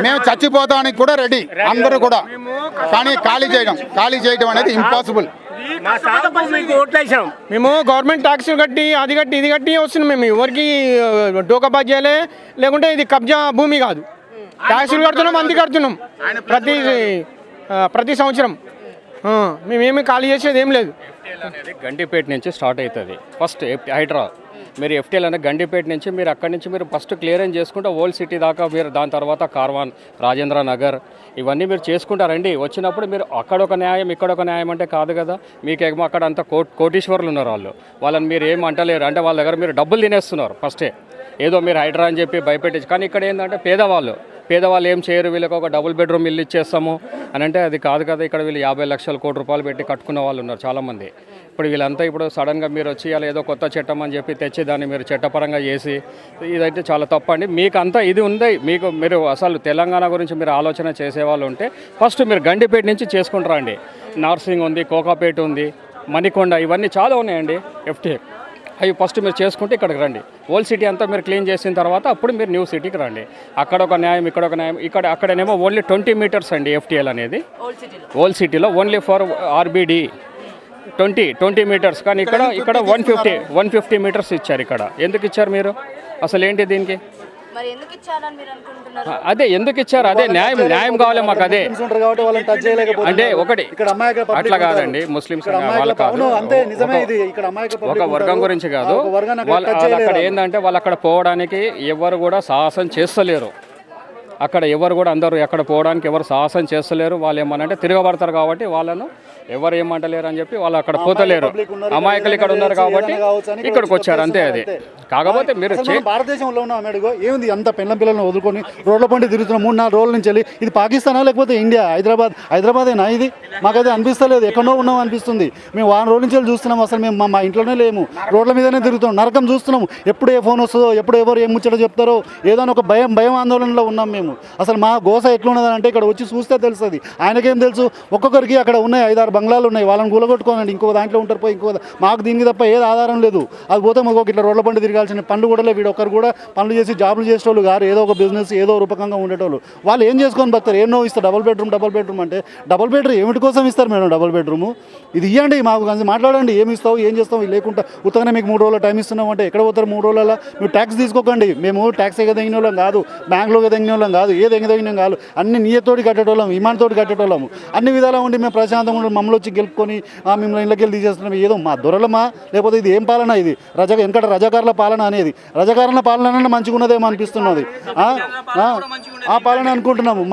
మేము చచ్చిపోతానికి కూడా రెడీ అందరూ కూడా, కానీ ఖాళీ చేయడం అనేది ఇంపాసిబుల్. మేము గవర్నమెంట్ ట్యాక్స్ కట్టి అది కట్టి ఇది కట్టి వస్తున్నాం. మేము ఎవరికి డోకాబాద్ చేయలే, లేకుంటే ఇది కబ్జా భూమి కాదు. ట్యాక్సులు కడుతున్నాం, అంది కడుతున్నాం ప్రతి సంవత్సరం. మేమేమి ఖాళీ చేసేది ఏం లేదు. అనేది గండిపేట నుంచి స్టార్ట్ అవుతుంది ఫస్ట్ హైడ్రా. మీరు ఎఫ్టీఎల్ అనేది గండిపేట నుంచి మీరు అక్కడి నుంచి మీరు ఫస్ట్ క్లియరెన్స్ చేసుకుంటే ఓల్డ్ సిటీ దాకా మీరు, దాని తర్వాత కార్వాన్, రాజేంద్ర నగర్ ఇవన్నీ మీరు చేసుకుంటారండి. వచ్చినప్పుడు మీరు అక్కడొక న్యాయం ఇక్కడొక న్యాయం అంటే కాదు కదా. మీకేమో అక్కడ అంతా కోటీశ్వరులు ఉన్నారు, వాళ్ళని మీరు ఏం అంటలేరు. అంటే వాళ్ళ దగ్గర మీరు డబ్బులు తినేస్తున్నారు ఫస్టే, ఏదో మీరు హైడ్రా అని చెప్పి భయపెట్టేసి. కానీ ఇక్కడ ఏంటంటే పేదవాళ్ళు ఏం చేయరు, వీళ్ళకి ఒక డబుల్ బెడ్రూమ్ ఇల్లు ఇచ్చేస్తాము అని అంటే అది కాదు కదా. ఇక్కడ వీళ్ళు 50 లక్షల కోటి రూపాయలు పెట్టి కట్టుకున్న వాళ్ళు ఉన్నారు చాలామంది. ఇప్పుడు వీళ్ళంతా ఇప్పుడు సడన్గా మీరు వచ్చి ఇలా ఏదో కొత్త చట్టం అని చెప్పి తెచ్చి దాన్ని మీరు చట్టపరంగా చేసి ఇదైతే చాలా తప్పండి. మీకు అంతా ఇది ఉంది, మీరు అసలు తెలంగాణ గురించి మీరు ఆలోచన చేసేవాళ్ళు ఉంటే ఫస్ట్ మీరు గండిపేట నుంచి చేసుకుంటారా అండి. నార్సింగ్ ఉంది, కోకాపేట ఉంది, మణికొండ, ఇవన్నీ చాలా ఉన్నాయండి. అవి ఫస్ట్ మీరు చేసుకుంటే ఇక్కడికి రండి. ఓల్డ్ సిటీ అంతా మీరు క్లీన్ చేసిన తర్వాత అప్పుడు మీరు న్యూ సిటీకి రండి. అక్కడ ఒక న్యాయం, ఇక్కడ ఒక న్యాయం. అక్కడనేమో ఓన్లీ 20 మీటర్స్ అండి FTL అనేది ఓల్డ్ సిటీలో, ఓన్లీ ఫర్ RBD 20 మీటర్స్. కానీ ఇక్కడ 150 మీటర్స్ ఇచ్చారు. ఇక్కడ ఎందుకు ఇచ్చారు మీరు? అసలు ఏంటి దీనికి? మరి ఎందుకు ఇచ్చారని మీరు అనుకుంటున్నారు? అదే ఎందుకు ఇచ్చారు? అదే న్యాయం కావాలి మాకు. అదే అంటే ఒకటి అట్లా కాదండి, ముస్లిమ్స్ వాళ్ళ కాదు, ఒక వర్గం గురించి కాదు. వాళ్ళు అక్కడ ఏంటంటే వాళ్ళు అక్కడ పోవడానికి ఎవరు కూడా సాహసం చేస్తలేరు. అక్కడ ఎవరు కూడా అందరూ ఎక్కడ పోవడానికి ఎవరు సాహసం చేస్తలేరు. వాళ్ళు ఏమనంటే తిరగబడతారు కాబట్టి వాళ్ళను ఎవరు ఏమంటలేరు అని చెప్పి వాళ్ళు అక్కడ పోతలేరు. అమాయకులు ఇక్కడ ఉన్నారు కాబట్టి ఇక్కడికి వచ్చారు, అంతే. అది కాకపోతే మీరు భారతదేశంలో ఉన్న అమెరికా ఏముంది, అంత పెళ్ళం పిల్లలను వదులుకొని రోడ్ల పండి తిరుగుతున్నాం 3-4 రోజుల నుంచి వెళ్ళి. ఇది పాకిస్తానా లేకపోతే ఇండియా? హైదరాబాదేనా ఇది? మాకైతే అనిపిస్తలేదు, ఎక్కడో ఉన్నాం అనిపిస్తుంది. మేము 1 రోజుల నుంచి చూస్తున్నాం, అసలు మేము మా ఇంట్లోనే లేము, రోడ్ల మీదనే తిరుగుతున్నాం, నరకం చూస్తున్నాము. ఎప్పుడు ఏ ఫోన్ వస్తుందో, ఎప్పుడు ఎవరు ఏం ముచ్చటో చెప్తారో ఏదో ఒక భయం ఆందోళనలో ఉన్నాం మేము. అసలు మా గోస ఎట్లున్నదని అంటే ఇక్కడ వచ్చి చూస్తే తెలుస్తుంది. ఆయనకేం తెలుసు? ఒక్కొక్కరికి అక్కడ ఉన్నాయి 5-6 బంగ్లాలు ఉన్నాయి, వాళ్ళని కూలగొట్టుకోనండి, ఇంకో దాంట్లో ఉంటారు పోయి ఇంకో. మాకు దీనికి తప్ప ఏది ఆధారం లేదు. అది పోతే మాకు ఇట్లా రోడ్ల పండి తిరగాల్సిన పనులు కూడా లేవు. వీడు ఒక్కరు కూడా పనులు చేసి జాబులు చేసేటోళ్ళు గారు, ఏదో ఒక బిజినెస్ ఏదో రూపకంగా ఉండేటోళ్ళు. వాళ్ళు ఏం చేసుకొని బతారు? ఏమో ఇస్తారు డబుల్ బెడ్రూమ్ అంటే డబుల్ బెడ్రూమ్ ఏమిటి కోసం ఇస్తారు మేడం? డబుల్ బెడ్రూమ్ ఇది ఇవ్వండి మాకు, కలిసి మాట్లాడండి, ఏమి ఇస్తావు ఏం చేస్తావు. లేకుండా ఉత్తగానే మీకు 3 రోజుల టైం ఇస్తున్నాం అంటే ఎక్కడ పోతారు 3 రోజులలో? మీరు ట్యాక్స్ తీసుకోకండి. మేము ట్యాక్స్ ఎగదగిన వాళ్ళం కాదు, బ్యాంకులో ఎగదగిన వాళ్ళం కాదు, ఏది ఎగదగినాం కాదు. అన్ని నీయతోటి కట్టేటోళ్ళం, విమానతోటి కట్టేటోళ్ళము. అన్ని విధాలా ఉండి మేము ప్రశాంతంగా ఉండి మమ్మల్ని వచ్చి గెలుపుకొని మిమ్మల్ని ఇళ్ళకి వెళ్ళి తీసేస్తున్నాం. ఏదో మా దొరలమా లేకపోతే ఇది ఏం పాలన? ఇది వెనకట రజాకారుల పాలన అనేది. రజాకారుల పాలన మంచిగా ఉన్నదేమో అనిపిస్తున్నది. ఆ పాలన అనుకుంటున్నాము.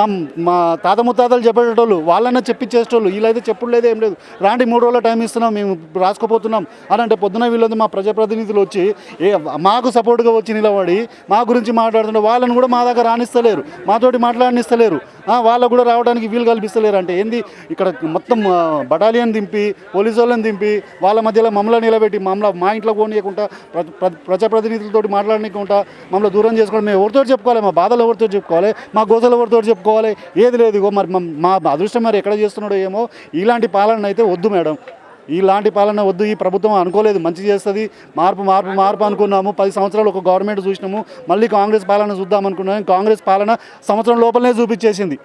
మా తాత ముత్తాతలు చెప్పేటోళ్ళు వాళ్ళన్నా చెప్పించేటోళ్ళు. వీళ్ళైతే చెప్పుడు లేదు, ఏం లేదు. రాండి 3 రోజుల టైం ఇస్తున్నాం, మేము రాసుకోపోతున్నాం అని అంటే పొద్దున వీళ్ళది మా ప్రజాప్రతినిధులు వచ్చి మాకు సపోర్ట్గా వచ్చి నిలబడి మా గురించి మాట్లాడుతుంటే వాళ్ళని కూడా మా దగ్గర రాణిస్తలేరు, మాతోటి మాట్లాడనిస్తలేరు, వాళ్ళకు కూడా రావడానికి వీలు కల్పిస్తలేరు. అంటే ఏంది? ఇక్కడ మొత్తం బటాలియన్ దింపి పోలీసు వాళ్ళని దింపి వాళ్ళ మధ్యలో మమ్మల్ని నిలబెట్టి మా ఇంట్లో పోనీయకుండా ప్రజాప్రతినిధులతో మాట్లాడనీయకుండా మమ్మల్ని దూరం చేసుకోవడం. మేము ఎవరితో చెప్పుకోవాలి? మా బాధలు ఎవరితో చెప్పుకోవాలి? మా గోసలు ఎవరితో చెప్పుకోవాలి? ఏది లేదు. ఇగో మరి మా అదృష్టం మరి ఎక్కడ చేస్తున్నాడో ఏమో. ఇలాంటి పాలన అయితే వద్దు మేడం, ఇలాంటి పాలన వద్దు. ఈ ప్రభుత్వం అనుకోలేదు మంచి చేస్తుంది, మార్పు అనుకున్నాము. 10 సంవత్సరాలు ఒక గవర్నమెంట్ చూసినాము, మళ్ళీ కాంగ్రెస్ పాలన చూద్దాం అనుకున్నాము. కాంగ్రెస్ పాలన సంవత్సరం లోపలనే చూపించేసింది.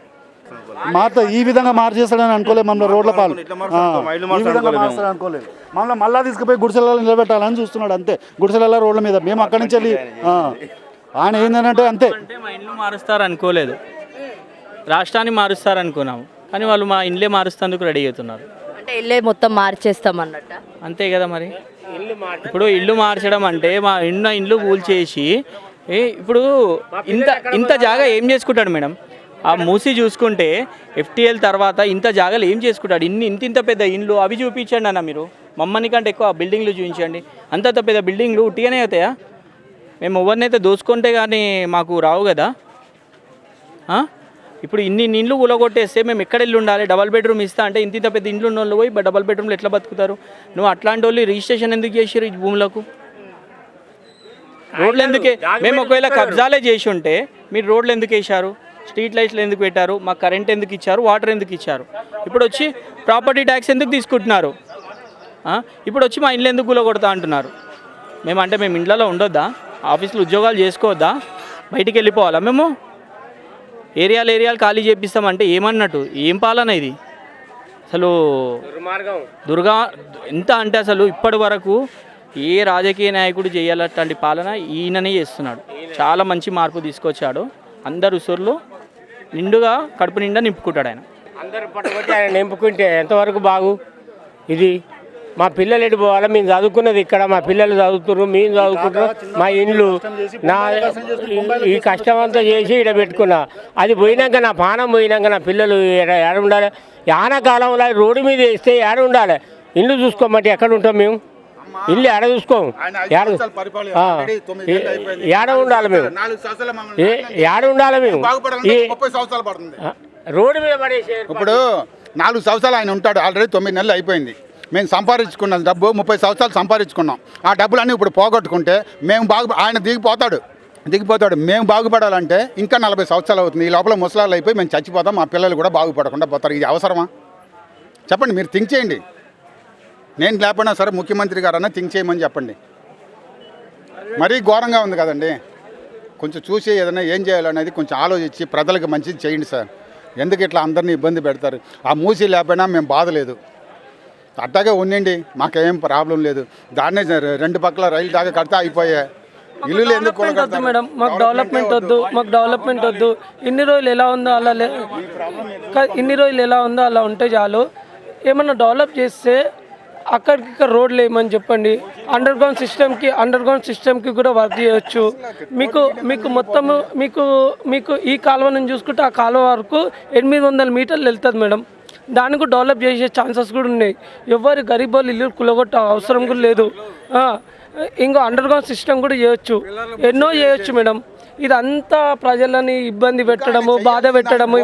ఈ విధంగా మార్చేస్తాడని అనుకోలేదు. మమ్మల్ని రోడ్ల పాలు అనుకోలేదు. మమ్మల్ని మళ్ళీ తీసుకుపోయి గుడిసెలలో నిలబెట్టాలని చూస్తున్నాడు, అంతే. గుడిసెలలో రోడ్ల మీద మేము అక్కడి నుంచి వెళ్ళి ఆయన ఏంటంటే అంతే. మా ఇల్లు మారుస్తారు అనుకోలేదు, రాష్ట్రాన్ని మారుస్తారు అనుకున్నాము, కానీ వాళ్ళు మా ఇల్లే మారుస్తేందుకు రెడీ అవుతున్నారు. అంటే ఇల్లే మొత్తం మార్చేస్తాం అన్నట్ట. అంతే కదా మరి. ఇప్పుడు ఇల్లు మార్చడం అంటే మా ఇల్లు కూల్చేసి ఇప్పుడు ఇంత జాగా ఏం చేసుకుంటాడు మేడం? ఆ మూసి చూసుకుంటే FTL తర్వాత ఇంత జాగాలు ఏం చేసుకుంటాడు? ఇంత పెద్ద ఇండ్లు అవి చూపించండి అన్న మీరు. మమ్మల్ని కంటే ఎక్కువ బిల్డింగ్లు చూపించండి. అంత పెద్ద బిల్డింగ్లు ఉట్టిగానే అవుతాయా? మేము ఎవరినైతే దోచుకుంటే కానీ మాకు రావు కదా. ఇప్పుడు ఇన్ని ఇండ్లు కూలగొట్టేస్తే మేము ఎక్కడ ఇల్లు ఉండాలి? డబల్ బెడ్రూమ్ ఇస్తా అంటే ఇంత పెద్ద ఇండ్లు ఉన్న వాళ్ళు పోయి డబల్ బెడ్రూమ్లో ఎట్లా బతుకుతారు? నువ్వు అట్లాంటి వాళ్ళు రిజిస్ట్రేషన్ ఎందుకు చేసారు ఈ భూములకు? రోడ్లు ఎందుకే? మేము ఒకవేళ కబ్జాలే చేసి ఉంటే మీరు రోడ్లు ఎందుకు వేశారు? స్ట్రీట్ లైట్లు ఎందుకు పెట్టారు? మాకు కరెంట్ ఎందుకు ఇచ్చారు? వాటర్ ఎందుకు ఇచ్చారు? ఇప్పుడు వచ్చి ప్రాపర్టీ ట్యాక్స్ ఎందుకు తీసుకుంటున్నారు? ఇప్పుడు వచ్చి మా ఇల్లు ఎందుకు కూలగొడతా అంటున్నారు? మేము ఇండ్లలో ఉండొద్దా? ఆఫీసులో ఉద్యోగాలు చేసుకోవద్దా? బయటికి వెళ్ళిపోవాలా? మేము ఏరియాలు ఖాళీ చేపిస్తామంటే ఏమన్నట్టు? ఏం పాలన ఇది అసలు? ఎంత అంటే అసలు ఇప్పటి వరకు ఏ రాజకీయ నాయకుడు చేయాలట్లాంటి పాలన ఈయననే చేస్తున్నాడు. చాలా మంచి మార్పు తీసుకొచ్చాడు. అందరు ఉసురులు నిండుగా కడుపు నిండా నింపుకుంటాడు ఆయన. అందరు పట్టుకొచ్చి ఆయన నింపుకుంటే ఎంతవరకు బాగు? ఇది మా పిల్లలు ఎటు పోవాలి? మేము చదువుకున్నది ఇక్కడ, మా పిల్లలు చదువుతున్నారు, మేము చదువుకుంటున్నాం. మా ఇండ్లు ఈ కష్టం అంతా చేసి ఇక్కడ పెట్టుకున్నా. అది పోయినాక నా పానం పోయినాక నా పిల్లలు ఏడ ఉండాలి? ఆనకాలంలో రోడ్డు మీద వేస్తే ఏడ ఉండాలి? ఇల్లు చూసుకోమంటే ఎక్కడ ఉంటాం మేము? ఇల్లు ఏడ చూసుకోము, ఏడ ఉండాలి మేము? ఏడ ఉండాలి మేము? రోడ్డు మీద పడేసే. ఇప్పుడు 4 సంవత్సరాలు ఆయన ఉంటాడు, ఆల్రెడీ 9 నెలలు అయిపోయింది. మేము సంపాదించుకున్న డబ్బు 30 సంవత్సరాలు సంపాదించుకున్నాం. ఆ డబ్బులన్నీ ఇప్పుడు పోగొట్టుకుంటే మేము ఆయన దిగిపోతాడు. మేము బాగుపడాలంటే ఇంకా 40 సంవత్సరాలు అవుతుంది. ఈ లోపల ముసలాళ్ళు అయిపోయి మేము చచ్చిపోతాం, మా పిల్లలు కూడా బాగుపడకుండా పోతారు. ఇది అవసరమా? చెప్పండి, మీరు థింక్ చేయండి. నేను లేకపోయినా సరే ముఖ్యమంత్రి గారన్నా థింక్ చేయమని చెప్పండి. మరీ ఘోరంగా ఉంది కదండి. కొంచెం చూసి ఏదైనా ఏం చేయాలనేది కొంచెం ఆలోచించి ప్రజలకు మంచిది చేయండి సార్. ఎందుకు ఇట్లా అందరినీ ఇబ్బంది పెడతారు? ఆ మూసి లేకపోయినా మేము బాధ లేదు, అట్టాగే ఉండండి, మాకేం ప్రాబ్లం లేదు. దాన్నే 2 పక్కల రైలు దాకా కడితే అయిపోయాయి. ఇల్లు ఎందుకు వద్దు మేడం, మాకు డెవలప్మెంట్ వద్దు, మాకు డెవలప్మెంట్ వద్దు. ఇన్ని రోజులు ఎలా ఉందో అలా ఉంటే చాలు. ఏమన్నా డెవలప్ చేస్తే అక్కడికి రోడ్లు వేయమని చెప్పండి. అండర్ గ్రౌండ్ సిస్టమ్కి కూడా వర్క్ చేయొచ్చు. మీకు మొత్తము మీకు ఈ కాలువ నుంచి చూసుకుంటే ఆ కాలువ వరకు 800 మీటర్లు వెళ్తుంది మేడం. దాన్ని కూడా డెవలప్ చేసే ఛాన్సెస్ కూడా ఉన్నాయి. ఎవరు గరీబ్ వాళ్ళు ఇల్లు కులగొట్ట అవసరం కూడా లేదు. ఇంకో అండర్ గ్రౌండ్ సిస్టమ్ కూడా చేయొచ్చు, ఎన్నో చేయొచ్చు మేడం. ఇదంతా ప్రజలని ఇబ్బంది పెట్టడము, బాధ పెట్టడము,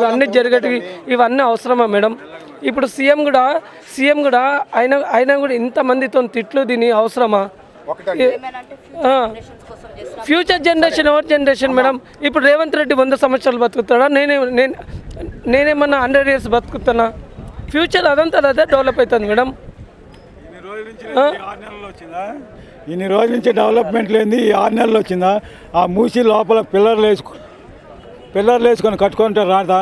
ఇవన్నీ అవసరమా మేడం? ఇప్పుడు సీఎం కూడా అయినా కూడా ఇంతమందితో తిట్లు తిని అవసరమా? ఫ్యూచర్ జనరేషన్ ఎవరి జనరేషన్ మేడం? ఇప్పుడు రేవంత్ రెడ్డి 100 సంవత్సరాలు బతుకుతాడా? నేనేమన్నా 100 years బతుకుతానా? ఫ్యూచర్ అదే డెవలప్ అవుతుంది మేడం. ఇన్ని రోజుల నుంచి డెవలప్మెంట్ లేని ఈ 6 నెలలు వచ్చిందా? ఆ మూసి లోపల పిల్లర్లు వేసుకొని కట్టుకుంటే రాదా?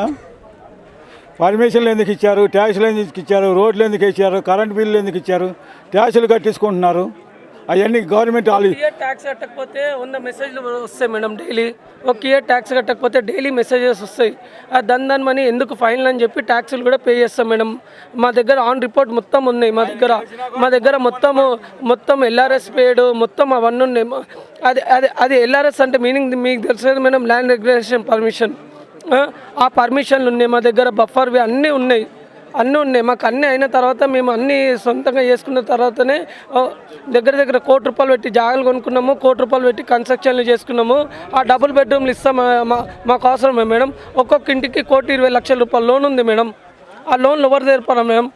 పర్మిషన్లు ఎందుకు ఇచ్చారు? ట్యాక్స్లు ఎందుకు ఇచ్చారు? రోడ్లు ఎందుకు ఇచ్చారు? కరెంట్ బిల్లు ఎందుకు ఇచ్చారు? ట్యాక్సులు కట్టించుకుంటున్నారు. అవన్నీ గవర్నమెంట్ వాళ్ళు ట్యాక్స్ కట్టకపోతే 100 మెసేజ్లు వస్తాయి మేడం డైలీ. ఒక ఇయర్ ట్యాక్స్ కట్టకపోతే డైలీ మెసేజెస్ వస్తాయి. దాని మనీ ఎందుకు ఫైన్ అని చెప్పి ట్యాక్సులు కూడా పే చేస్తాం మేడం. మా దగ్గర ఆన్ రిపోర్ట్ మొత్తం ఉన్నాయి. మా దగ్గర మొత్తం ఎల్ఆర్ఎస్ పేడ్ మొత్తం అవన్నీ ఉన్నాయి. అది ఎల్ఆర్ఎస్ అంటే మీనింగ్ మీకు తెలుసు మేడం, ల్యాండ్ రెగ్యులేషన్ పర్మిషన్. ఆ పర్మిషన్లు ఉన్నాయి మా దగ్గర, బఫర్వి అన్నీ ఉన్నాయి. మాకు అన్నీ అయిన తర్వాత మేము అన్నీ సొంతంగా చేసుకున్న తర్వాతనే దగ్గర 1 కోటి రూపాయలు పెట్టి జాగాలు కొనుక్కున్నాము, 1 కోటి రూపాయలు పెట్టి కన్స్ట్రక్షన్లు చేసుకున్నాము. ఆ డబుల్ బెడ్రూమ్లు ఇస్తాం మాకు అవసరమే మేడం. ఒక్కొక్క ఇంటికి 1,20,00,000 రూపాయల లోన్ ఉంది మేడం. ఆ లోన్లు ఎవరు తెరపరా మేడం?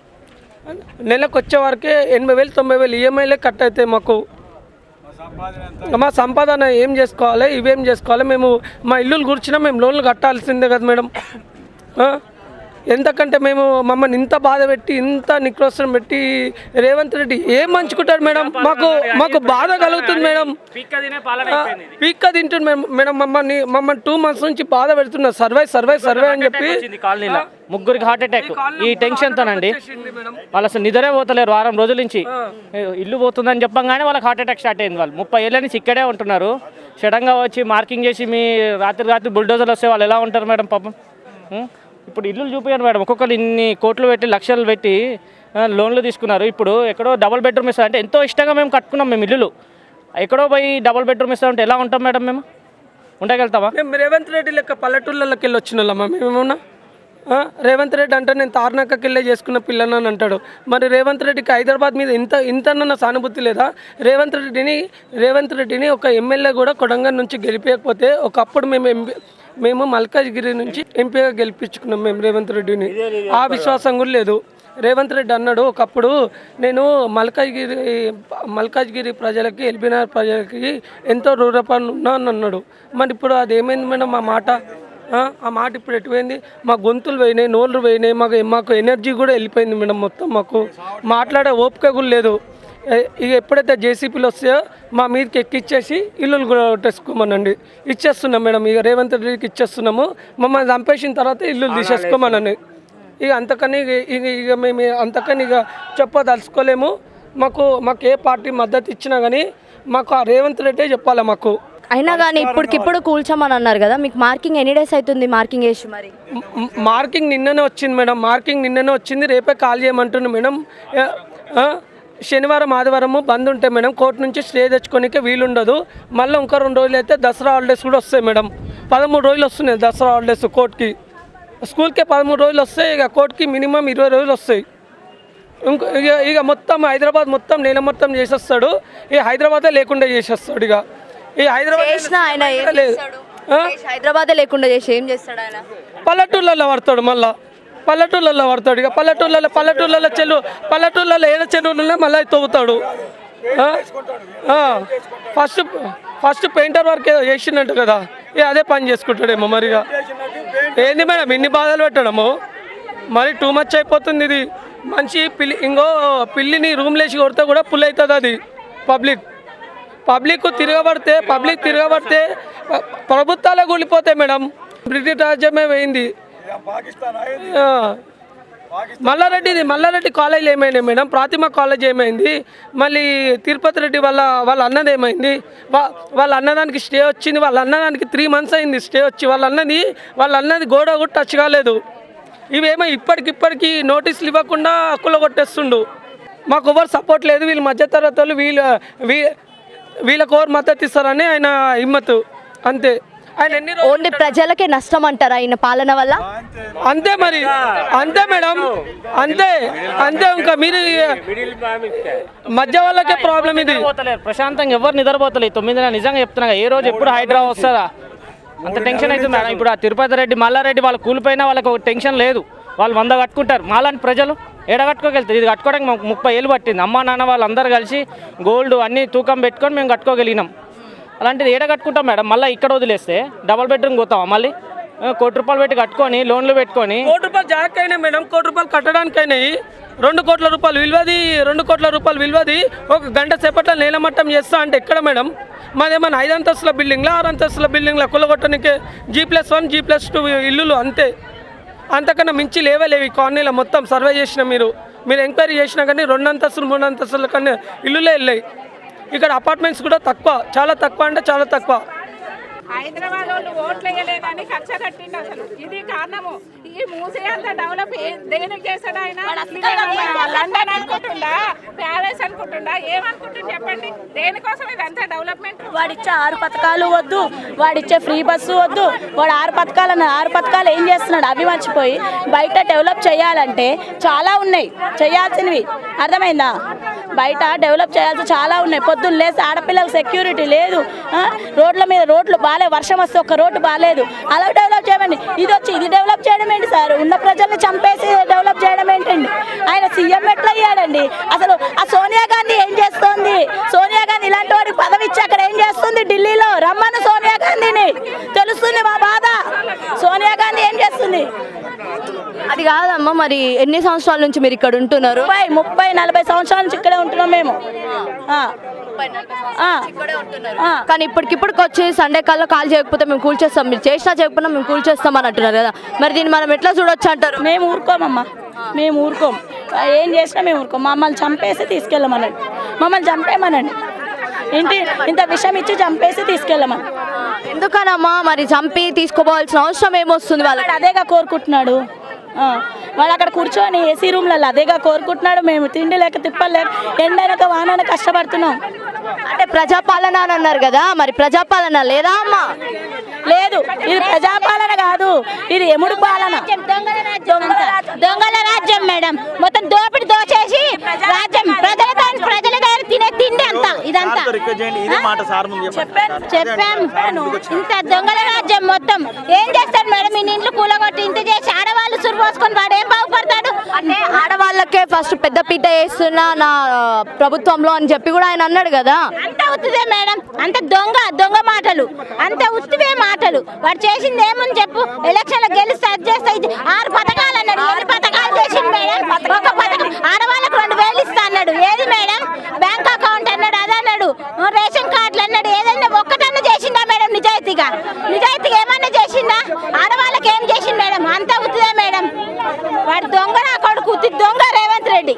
నెలకు వచ్చే వరకే 80,000-90,000 ఈఎంఐలే కట్ అవుతాయి మాకు. మా సంపాదన ఏం చేసుకోవాలి, ఇవేం చేసుకోవాలి? మేము మా ఇల్లులు కూర్చున్నా మేము లోన్లు కట్టాల్సిందే కదా మేడం. ఎందుకంటే మమ్మల్ని ఇంత బాధ పెట్టి, ఇంత నిక్రోసం పెట్టి రేవంత్ రెడ్డి ఏం మంచుకుంటాడు మేడం? మాకు బాధ కలుగుతుంది మేడం. పీక్క తింటుంది మేడం. మమ్మల్ని 2 months నుంచి బాధ పెడుతున్నారు. సర్వే అని చెప్పి కాలనీలో 3 హార్ట్ అటాక్ ఈ టెన్షన్తోనండి. వాళ్ళు అసలు నిద్రే పోతలేరు వారం రోజుల నుంచి. ఇల్లు పోతుందని చెప్పగానే వాళ్ళకి హార్ట్ అటాక్ స్టార్ట్ అయింది. వాళ్ళు 30 ఏళ్ళ నుంచి ఇక్కడే ఉంటున్నారు. సడన్గా వచ్చి మార్కింగ్ చేసి మీ రాత్రి బుల్డోజర్లు వస్తే వాళ్ళు ఎలా ఉంటారు మేడం పాపం? ఇప్పుడు ఇల్లు చూపించారు మేడం. ఒక్కొక్కరు ఇన్ని కోట్లు పెట్టి లక్షలు పెట్టి లోన్లు తీసుకున్నారు. ఇప్పుడు ఎక్కడో డబుల్ బెడ్రూమ్ ఇస్తారు అంటే ఎంతో ఇష్టంగా మేము కట్టుకున్నాం. మేము ఇల్లులు ఎక్కడో పోయి డబుల్ బెడ్రూమ్ ఇస్తామంటే ఎలా ఉంటాం మేడం? మేము ఉండగలుగుతామా? మేము రేవంత్ రెడ్డి లెక్క పల్లెటూళ్ళకి వెళ్ళి వచ్చిన వాళ్ళమ్మా మేమేమన్నా? రేవంత్ రెడ్డి అంటే నేను తార్నాకకి వెళ్ళే చేసుకున్న పిల్లని అని అంటాడు. మరి రేవంత్ రెడ్డికి హైదరాబాద్ మీద ఇంతన్న సానుభూతి లేదా? రేవంత్ రెడ్డిని ఒక ఎమ్మెల్యే కూడా కొడంగల్ నుంచి గెలిపేయకపోతే, ఒకప్పుడు మేము మల్కాజ్గిరి నుంచి ఎంపీగా గెలిపించుకున్నాం మేము రేవంత్ రెడ్డిని. ఆ విశ్వాసం కూడా లేదు. రేవంత్ రెడ్డి అన్నాడు ఒకప్పుడు, నేను మల్కాజ్గిరి ప్రజలకి, ఎల్బీనగర్ ప్రజలకి ఎంతో రుణపడి ఉన్నా అని అన్నాడు. మరి ఇప్పుడు అది ఏమైంది మేడం? ఆ మాట ఇప్పుడు ఎటుపోయింది? మా గొంతులు పోయినాయి, నోళ్ళు పోయినాయి, మాకు ఎనర్జీ కూడా వెళ్ళిపోయింది మేడం. మొత్తం మాకు మాట్లాడే ఓపిక కూడా లేదు. ఇక ఎప్పుడైతే జేసీపీలు వస్తాయో మా మీదకి ఎక్కిచ్చేసి ఇల్లులు కూడా కొట్టేసుకోమనండి. ఇచ్చేస్తున్నాం మేడం. ఇక రేవంత్ రెడ్డికి ఇచ్చేస్తున్నాము. మమ్మల్ని చంపేసిన తర్వాత ఇల్లులు తీసేసుకోమనండి. ఇక అంతకని చెప్పదలుచుకోలేము. మాకు ఏ పార్టీ మద్దతు ఇచ్చినా కానీ మాకు ఆ రేవంత్ రెడ్డే చెప్పాలి మాకు. అయినా కానీ ఇప్పటికిప్పుడు కూల్చామని అన్నారు కదా, మీకు మార్కింగ్ ఎన్ని డేస్ అవుతుంది మార్కింగ్ వేసి? మరి మార్కింగ్ నిన్ననే వచ్చింది మేడం. రేపే కాల్ చేయమంటుంది మేడం. శనివారం ఆదివారము బంద్ ఉంటాయి మేడం. కోర్టు నుంచి స్టే తెచ్చుకోనికే వీలుండదు. మళ్ళీ ఇంకా 2 రోజులు అయితే దసరా హాలిడేస్ కూడా వస్తాయి మేడం. 13 రోజులు వస్తున్నాయి దసరా హాలిడేస్ కోర్టుకి. స్కూల్కే 13 రోజులు వస్తాయి. ఇక కోర్టుకి మినిమం 20 రోజులు వస్తాయి. ఇక మొత్తం హైదరాబాద్ మొత్తం నేల మొత్తం చేసేస్తాడు. ఇక హైదరాబాదే లేకుండా చేసేస్తాడు. ఇక ఈ హైదరాబాదే లేకుండా చేసి ఏం చేస్తాడు ఆయన? పల్లెటూళ్ళల్లో పడతాడు. పల్లెటూళ్ళల్లో పడతాడు. ఇక పల్లెటూళ్ళల్లో ఏడ చెరువులలో మళ్ళీ తవ్వుతాడు. ఫస్ట్ పెయింటర్ వర్క్ ఏదో చేసిందంట కదా, ఇక అదే పని చేసుకుంటాడేమో. మరిగా ఏంది మేడం ఇన్ని బాధలు పెట్టడము? మరి టూ మచ్ అయిపోతుంది ఇది. పిల్లిని రూమ్లేసి కొడితే కూడా పుల్ అవుతుంది అది పబ్లిక్. పబ్లిక్ తిరగబడితే ప్రభుత్వాలే కూలిపోతాయి మేడం. బ్రిటిష్ రాజ్యమే పోయింది. మల్లారెడ్డి కాలేజ్ ఏమైంది మేడం? ప్రాతిమ కాలేజ్ ఏమైంది? మళ్ళీ తిరుపతి రెడ్డి వాళ్ళ అన్నది ఏమైంది? వాళ్ళ అన్నదానికి స్టే వచ్చింది. వాళ్ళ అన్నదానికి 3 months అయింది స్టే వచ్చి. వాళ్ళ అన్నది గోడ కూడా టచ్ కాలేదు. ఇవేమో ఇప్పటికిప్పటికి నోటీసులు ఇవ్వకుండా హక్కులు కొట్టేస్తుండు. మాకు ఎవరు సపోర్ట్ లేదు. వీళ్ళు మధ్యతరగతి వాళ్ళు వీళ్ళకి ఎవరు మద్దతు ఇస్తారని ఆయన హిమ్మతు అంతే. ఆయన ఓన్లీ ప్రజలకే నష్టం అంటారా ఆయన పాలన వల్ల? అంతే మరి, అంతే మేడం, అంతే. ఇంకా మీరు మధ్య వాళ్ళకే ప్రాబ్లం ఇది. ప్రశాంతంగా ఎవరు నిద్రపోతలేదు 9 నిజంగా చెప్తున్నా. ఏ రోజు ఎప్పుడు హైడ్రా వస్తుందా అంత టెన్షన్ అవుతుంది మేడం. ఇప్పుడు ఆ తిరుపతి రెడ్డి మల్లారెడ్డి వాళ్ళు కూలిపోయినా వాళ్ళకి టెన్షన్ లేదు. వాళ్ళు 100 కట్టుకుంటారు. మాలాంటి ప్రజలు ఏడ కట్టుకోగలుగుతారు? ఇది కట్టుకోవడానికి మాకు 30 ఏళ్ళు పట్టింది. అమ్మ నాన్న వాళ్ళందరూ కలిసి గోల్డ్ అన్నీ తూకం పెట్టుకొని మేము కట్టుకోగలిగినాం. అలాంటిది ఏడ కట్టుకుంటాం మేడం? మళ్ళీ ఇక్కడ వదిలేస్తే డబల్ బెడ్రూమ్ పోతామా? మళ్ళీ ₹1 కోటి పెట్టి కట్టుకొని లోన్లు పెట్టుకొని ₹1 కోటి జాక్ అయినా మేడం. ₹1 కోటి కట్టడానికైనాయి. ₹2 కోట్ల విలువది ₹2 కోట్ల విలువది ఒక గంట సేపట్లో నేలమట్టం చేస్తా అంటే ఎక్కడ మేడం? మాదేమన్నా 5 అంతస్తుల బిల్డింగ్లా 6 అంతస్తుల బిల్డింగ్లా కులగొట్టడానికి G+1 G+2 ఇల్లులు అంతే. అంతకన్నా మించి లేవలేవు ఈ కాలనీలో. మొత్తం సర్వే చేసిన మీరు ఎంక్వైరీ చేసినా కానీ 2 అంతస్తులు 3 అంతస్తుల కన్నా ఇల్లులే వెళ్ళాయి. ఇక్కడ అపార్ట్మెంట్స్ కూడా తక్కువ, చాలా తక్కువ అంటే చాలా తక్కువ. హైదరాబాద్ వాళ్ళు ఓట్లు వేయలేదని కక్ష కట్టిండు. అసలు ఇది కారణము. ఈ మూసే అంత డెవలప్ దేనికి చేస్తాడు ఆయన? లండన్ అనుకుంటుండా, ప్యారిస్ అనుకుంటుండా, ఏమనుకుంటుంది చెప్పండి? దేనికోసం ఇదంతా డెవలప్మెంట్? వాడిచ్చే 6 పథకాలు వద్దు, వాడిచ్చే ఫ్రీ బస్సు వద్దు. వాడు 6 పథకాలు అన్న 6 పథకాలు ఏం చేస్తున్నాడు? అవి మర్చిపోయి బయట డెవలప్ చేయాలంటే చాలా ఉన్నాయి చేయాల్సినవి. అర్థమైందా? బయట డెవలప్ చేయాల్సి చాలా ఉన్నాయి. పొద్దున్న లేసి ఆడపిల్లలకు సెక్యూరిటీ లేదు. రోడ్ల మీద రోడ్లు బాగాలేదు. వర్షం వస్తే ఒక రోడ్డు బాగాలేదు. అలా డెవలప్ చేయమండి. ఇది డెవలప్ చేయడం ఏంటి సార్? ఉన్న ప్రజల్ని చంపేసి డెవలప్ చేయడం ఏంటండి? ఆయన సీఎం ఎట్లా అయ్యాడండి? అసలు ఆ సోనియా గాంధీ ఏం చేస్తోంది? సోనియా గాంధీ ఇలాంటి వాడికి పదవి ఇచ్చి అక్కడ ఏం చేస్తుంది? ఢిల్లీలో రమ్మను సోనియా గాంధీని, తెలుస్తుంది మా బాధ. సోనియా గాంధీ ఏం చేస్తుంది? అది కాదమ్మా, మరి ఎన్ని సంవత్సరాల నుంచి మీరు ఇక్కడ ఉంటున్నారు? 30-40 సంవత్సరాల నుంచి ఇక్కడే ఉంటున్నాం మేము. కానీ ఇప్పటికిప్పటికి వచ్చి సండే కల్లా కాల్ చేయకపోతే మేము కూల్ చేస్తాం, మీరు చేసినా చేయకపోయినా మేము కూల్ చేస్తాం అని అంటున్నారు కదా. మరి దీన్ని మనం ఎట్లా చూడొచ్చు అంటారు? మేము ఊరుకోమమ్మా, మేము ఊరుకోం. ఏం చేసినా మేము ఊరుకోం. మమ్మల్ని చంపేసి తీసుకెళ్ళమనండి, మమ్మల్ని చంపేమనండి. ఇంత విషయం ఇచ్చి చంపేసి తీసుకెళ్ళమని. ఎందుకనమ్మా మరి చంపి తీసుకోవాల్సిన అవసరం ఏమొస్తుంది? వాళ్ళకి అదేగా కోరుకుంటున్నాడు. వాళ్ళు అక్కడ కూర్చొని ఏసీ రూమ్లలో అదేగా కోరుకుంటున్నాడు. మేము తిండి లేక తిప్పలేక ఎండనక వానన కష్టపడుతున్నాం. అంటే ప్రజాపాలన అని అన్నారు కదా, మరి ప్రజాపాలన లేదా అమ్మా? లేదు, ఇది ప్రజాపాలన కాదు, ఇది ఎముడు పాలన. దొంగల రాజ్యం మేడం. మొత్తం దోపిడి దోచేసి రాజ్యం ప్రజల దగ్గర తినే తిండి అంతా ఇదంతా చెప్పాను. ఇంత దొంగల రాజ్యం మొత్తం ఏం చేస్తాడు మేడం? ఈ ఇంట్లో కూలగొట్టి ఇంత చేసి ఆడవాళ్ళు సురుపోసుకొని వాడు ఏం బాగుపడతాడు? అంటే ఆడవాళ్ళకే ఫస్ట్ పెద్ద పీట వేస్తున్నా నా ప్రభుత్వంలో అని చెప్పి కూడా ఆయన అన్నాడు కదా. అంత ఉత్తిదే మేడం, అంత దొంగ మాటలు, అంత ఉత్తివే మాటలు. వాడు చేసింది ఏమని చెప్పు? ఎలక్షన్ లో గెలిస్తే అది చేస్తా, 6 పథకాలు అన్నాడు. ఎన్ని పథకాలు చేసింది మేడం? ఒక పథకం ఆడవాళ్ళకు 2000 ఇస్తా అన్నాడు. ఏది మేడం? బ్యాంక్ అకౌంట్ అన్నాడు, అది అన్నాడు, రేషన్ కార్డులు అన్నాడు. ఏదైనా ఒక్కటన్నా చేసిందా మేడం? నిజాయితీగా ఏమన్నా చేసిందా? ఆడవాళ్ళకి ఏం చేసింది మేడం? అంత ఉత్తిదే మేడం. వాడు దొంగ, నా కొడుకు దొంగ రేవంత్ రెడ్డి.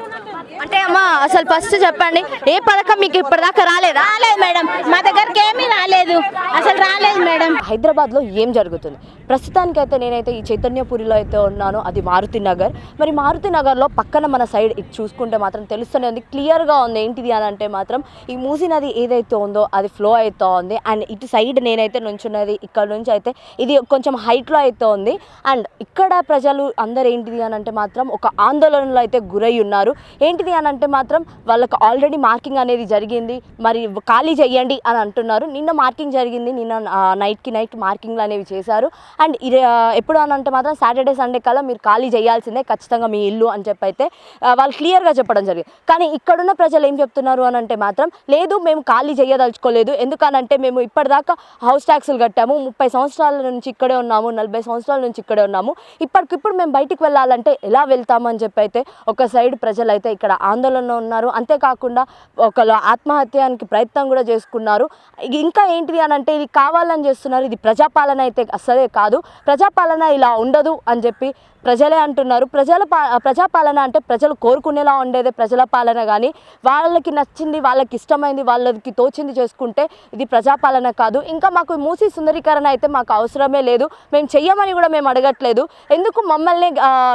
అంటే అమ్మా అసలు ఫస్ట్ చెప్పండి, ఏ పథకం మీకు ఇప్పటిదాకా రాలేదు మేడం? మా దగ్గరికి ఏమీ రాలేదు, అసలు రాలేదు మేడం. హైదరాబాద్లో ఏం జరుగుతుంది? ప్రస్తుతానికైతే నేనైతే ఈ చైతన్యపురిలో అయితే ఉన్నాను, అది మారుతి నగర్. మరి మారుతి నగర్లో పక్కన మన సైడ్ ఇది చూసుకుంటే మాత్రం తెలుస్తూనే ఉంది, క్లియర్గా ఉంది. ఏంటిది అని అంటే మాత్రం ఈ మూసీ నది ఏదైతే ఉందో అది ఫ్లో అవుతూ ఉంది. అండ్ ఇటు సైడ్ నేనైతే నుంచున్నది ఇక్కడ నుంచి అయితే ఇది కొంచెం హైట్లో అయితే ఉంది. అండ్ ఇక్కడ ప్రజలు అందరు ఏంటిది అని అంటే మాత్రం ఒక ఆందోళనలో అయితే గురై ఉన్నారు. ఏంటిది అని అంటే మాత్రం వాళ్ళకి ఆల్రెడీ మార్కింగ్ అనేది జరిగింది, మరి ఖాళీ చేయండి అని అంటున్నారు. నిన్న మార్కింగ్ జరిగింది, నిన్న నైట్ మార్కింగ్లు అనేవి చేశారు. అండ్ ఇది ఎప్పుడు అని అంటే మాత్రం సాటర్డే సండే కల్లా మీరు ఖాళీ చేయాల్సిందే ఖచ్చితంగా మీ ఇల్లు అని చెప్పి అయితే వాళ్ళు క్లియర్గా చెప్పడం జరిగింది. కానీ ఇక్కడున్న ప్రజలు ఏం చెప్తున్నారు అని అంటే మాత్రం లేదు, మేము ఖాళీ చేయదలుచుకోలేదు. ఎందుకనంటే మేము ఇప్పటిదాకా హౌస్ ట్యాక్సులు కట్టాము, 30 సంవత్సరాల నుంచి ఇక్కడే ఉన్నాము, 40 సంవత్సరాల నుంచి ఇక్కడే ఉన్నాము, ఇప్పటికిప్పుడు మేము బయటికి వెళ్ళాలంటే ఎలా వెళ్తాము అని చెప్పి అయితే ఒక సైడ్ ప్రజలు అయితే ఇక్కడ ఆందోళనలో ఉన్నారు. అంతేకాకుండా ఒకళ్ళు ఆత్మహత్యానికి ప్రయత్నం కూడా చేసుకున్నారు. ఇంకా ఏంటిది అని అంటే ఇది కావాలని చేస్తున్నారు. ఇది ప్రజాపాలన అయితే అసలే కాదు. ప్రజాపాలన ఇలా ఉండదు అని చెప్పి ప్రజలే అంటున్నారు. ప్రజాపాలన అంటే ప్రజలు కోరుకునేలా ఉండేదే ప్రజల పాలన, కానీ వాళ్ళకి నచ్చింది, వాళ్ళకి ఇష్టమైంది, వాళ్ళకి తోచింది చేసుకుంటే ఇది ప్రజాపాలన కాదు. ఇంకా మాకు మూసీ సుందరీకరణ అయితే మాకు అవసరమే లేదు, మేము చెయ్యమని కూడా మేము అడగట్లేదు. ఎందుకు మమ్మల్ని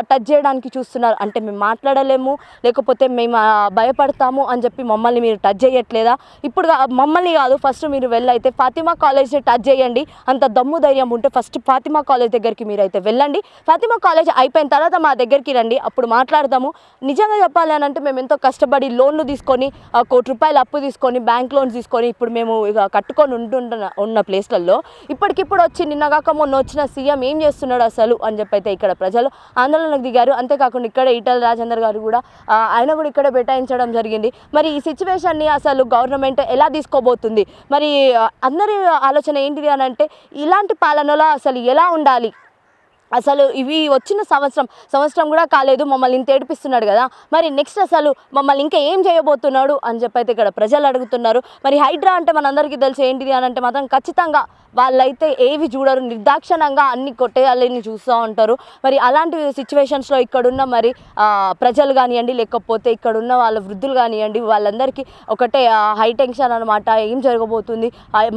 టచ్ చేయడానికి చూస్తున్నారు అంటే మేము మాట్లాడలేము, లేకపోతే మేము భయపడతాము అని చెప్పి మమ్మల్ని మీరు టచ్ చేయట్లేదా? ఇప్పుడు మమ్మల్ని కాదు, ఫస్ట్ మీరు వెళ్ళైతే ఫాతిమా కాలేజ్ని టచ్ చేయండి. అంత దమ్ము ధైర్యం ఉంటే ఫస్ట్ ఫాతిమా కాలేజ్ దగ్గరికి మీరైతే వెళ్ళండి. ఫాతిమా కాలేజ్ అయిపోయిన తర్వాత మా దగ్గరికి రండి, అప్పుడు మాట్లాడదాము. నిజంగా చెప్పాలి అని అంటే మేము ఎంతో కష్టపడి లోన్లు తీసుకొని ₹1 కోటి అప్పు తీసుకొని బ్యాంక్ లోన్స్ తీసుకొని ఇప్పుడు మేము ఇక కట్టుకొని ఉన్న ప్లేస్లలో ఇప్పటికిప్పుడు వచ్చి నిన్నగాక మొన్న వచ్చిన సీఎం ఏం చేస్తున్నాడు అసలు అని చెప్పి అయితే ఇక్కడ ప్రజలు ఆందోళనకు దిగారు. అంతేకాకుండా ఇక్కడ ఈటల రాజేందర్ గారు కూడా ఆయన కూడా ఇక్కడే బైఠాయించడం జరిగింది. మరి ఈ సిచ్యువేషన్ని అసలు గవర్నమెంట్ ఎలా తీసుకోబోతుంది, మరి అందరి ఆలోచన ఏంటిది అని అంటే ఇలాంటి పాలనలో అసలు ఎలా ఉండాలి? అసలు ఇవి వచ్చిన సంవత్సరం కూడా కాలేదు, మమ్మల్ని ఇంత ఏడిపిస్తున్నాడు కదా, మరి నెక్స్ట్ అసలు మమ్మల్ని ఇంకా ఏం చేయబోతున్నాడు అని చెప్పి అయితే ఇక్కడ ప్రజలు అడుగుతున్నారు. మరి హైడ్రా అంటే మనందరికీ తెలిసి ఏంటిది అని అంటే మాత్రం ఖచ్చితంగా వాళ్ళైతే ఏవి చూడరు, నిర్దాక్షణంగా అన్ని కొట్టేయాలని చూస్తూ ఉంటారు. మరి అలాంటి సిచ్యువేషన్స్లో ఇక్కడున్న మరి ప్రజలు కానివ్వండి, లేకపోతే ఇక్కడున్న వాళ్ళ వృద్ధులు కానివ్వండి, వాళ్ళందరికీ ఒకటే హై టెన్షన్ అనమాట. ఏం జరగబోతుంది,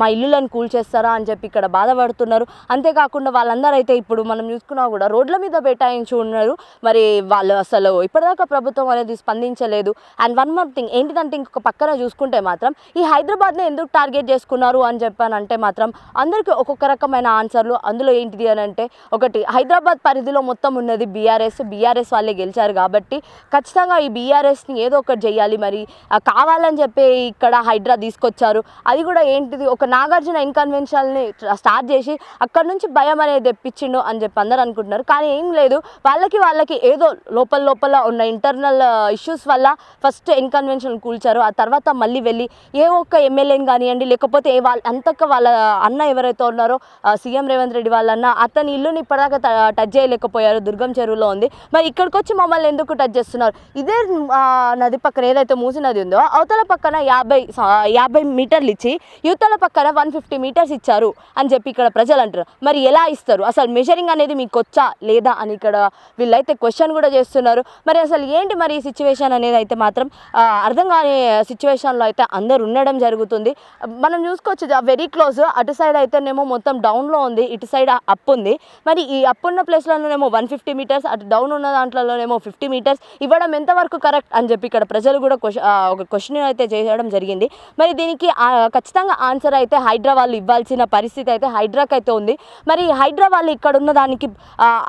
మా ఇల్లులను కూల్చేస్తారా అని చెప్పి ఇక్కడ బాధపడుతున్నారు. అంతేకాకుండా వాళ్ళందరూ అయితే ఇప్పుడు మనం చూసుకున్నా కూడా రోడ్ల మీద బైఠాయించి ఉన్నారు. మరి వాళ్ళు అసలు ఇప్పటిదాకా ప్రభుత్వం అనేది స్పందించలేదు. అండ్ వన్ మోర్ థింగ్ ఏంటిదంటే ఇంకొక పక్కన చూసుకుంటే మాత్రం ఈ హైదరాబాద్ని ఎందుకు టార్గెట్ చేసుకున్నారు అని చెప్పానంటే మాత్రం అందరికీ ఒక్కొక్క రకమైన ఆన్సర్లు. అందులో ఏంటిది అని అంటే ఒకటి, హైదరాబాద్ పరిధిలో మొత్తం ఉన్నది బీఆర్ఎస్ వాళ్ళే గెలిచారు కాబట్టి ఖచ్చితంగా ఈ బీఆర్ఎస్ని ఏదో ఒకటి చేయాలి. మరి కావాలని చెప్పి ఇక్కడ హైడ్రా తీసుకొచ్చారు. అది కూడా ఏంటిది, ఒక నాగార్జున ఇన్కన్వెన్షన్ని స్టార్ట్ చేసి అక్కడ నుంచి భయం అనేది తెప్పించిండు అని చెప్పి అందరూ అనుకుంటున్నారు. కానీ ఏం లేదు, వాళ్ళకి ఏదో లోపల ఉన్న ఇంటర్నల్ ఇష్యూస్ వల్ల ఫస్ట్ ఇన్కన్వెన్షన్ కూల్చారు. ఆ తర్వాత మళ్ళీ వెళ్ళి ఏ ఒక్క ఎమ్మెల్యేని కానివ్వండి, లేకపోతే వాళ్ళ అన్న ఎవరైతే ఉన్నారో సీఎం రేవంత్ రెడ్డి వాళ్ళన్న, అతని ఇల్లుని ఇప్పటిదాకా టచ్ చేయలేకపోయారు. దుర్గం చెరువులో ఉంది. మరి ఇక్కడికి వచ్చి మమ్మల్ని ఎందుకు టచ్ చేస్తున్నారు? ఇదే నది పక్కన ఏదైతే మూసి నది ఉందో అవతల పక్కన 50 మీటర్లు ఇచ్చి యువతల పక్కన 150 మీటర్స్ ఇచ్చారు అని చెప్పి ఇక్కడ ప్రజలు అంటారు. మరి ఎలా ఇస్తారు? అసలు మెజరింగ్ అనేది మీకు వచ్చా లేదా అని ఇక్కడ వీళ్ళైతే క్వశ్చన్ కూడా చేస్తున్నారు. మరి అసలు ఏంటి మరి ఈ సిచ్యువేషన్ అనేది అయితే మాత్రం అర్థం కాని సిచ్యువేషన్లో అయితే అందరు ఉండడం జరుగుతుంది. మనం చూసుకోవచ్చు వెరీ క్లోజ్, అటు సైడ్ అయితేనేమో మొత్తం డౌన్లో ఉంది, ఇటు సైడ్ అప్ ఉంది. మరి ఈ అప్ ఉన్న ప్లేస్లోనేమో 150 మీటర్స్, అటు డౌన్ ఉన్న దాంట్లోనేమో 50 మీటర్స్ ఇవ్వడం ఎంతవరకు కరెక్ట్ అని చెప్పి ఇక్కడ ప్రజలు కూడా ఒక క్వశ్చన్ అయితే చేయడం జరిగింది. మరి దీనికి ఖచ్చితంగా ఆన్సర్ అయితే హైడ్రా వాళ్ళు ఇవ్వాల్సిన పరిస్థితి అయితే హైడ్రాకి అయితే ఉంది. మరి హైడ్రా వాళ్ళు ఇక్కడ ఉన్న దానికి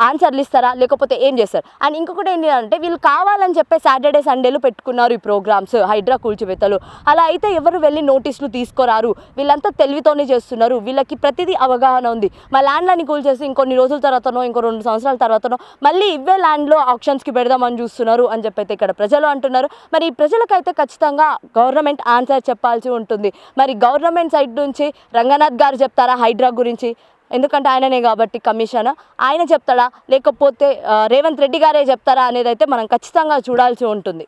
ఆన్సర్లు ఇస్తారా, లేకపోతే ఏం చేస్తారు? అండ్ ఇంకొకటి ఏంటి అంటే వీళ్ళు కావాలని చెప్పి సాటర్డే సండేలు పెట్టుకున్నారు ఈ ప్రోగ్రామ్స్, హైడ్రా కూల్చివేతలు. అలా అయితే ఎవరు వెళ్ళి నోటీసులు తీసుకోరారు. వీళ్ళంతా తెలివితోనే చేస్తున్నారు. వీళ్ళకి ప్రతిదీ అవగాహన ఉంది. మా ల్యాండ్లని కూల్చేసి ఇంకొన్ని రోజుల తర్వాతనో ఇంకో 2 సంవత్సరాల తర్వాతనో మళ్ళీ ఇవే ల్యాండ్లో ఆప్షన్స్కి పెడదామని చూస్తున్నారు అని చెప్పి అయితే ఇక్కడ ప్రజలు అంటున్నారు. మరి ఈ ప్రజలకైతే ఖచ్చితంగా గవర్నమెంట్ ఆన్సర్ చెప్పాల్సి ఉంటుంది. మరి గవర్నమెంట్ సైడ్ నుంచి రంగనాథ్ గారు చెప్తారా హైడ్రా గురించి? ఎందుకంటే ఆయననే కాబట్టి కమిషన్, ఆయన చెప్తాడా లేకపోతే రేవంత్ రెడ్డి గారే చెప్తారా అనేది అయితే మనం ఖచ్చితంగా చూడాల్సి ఉంటుంది.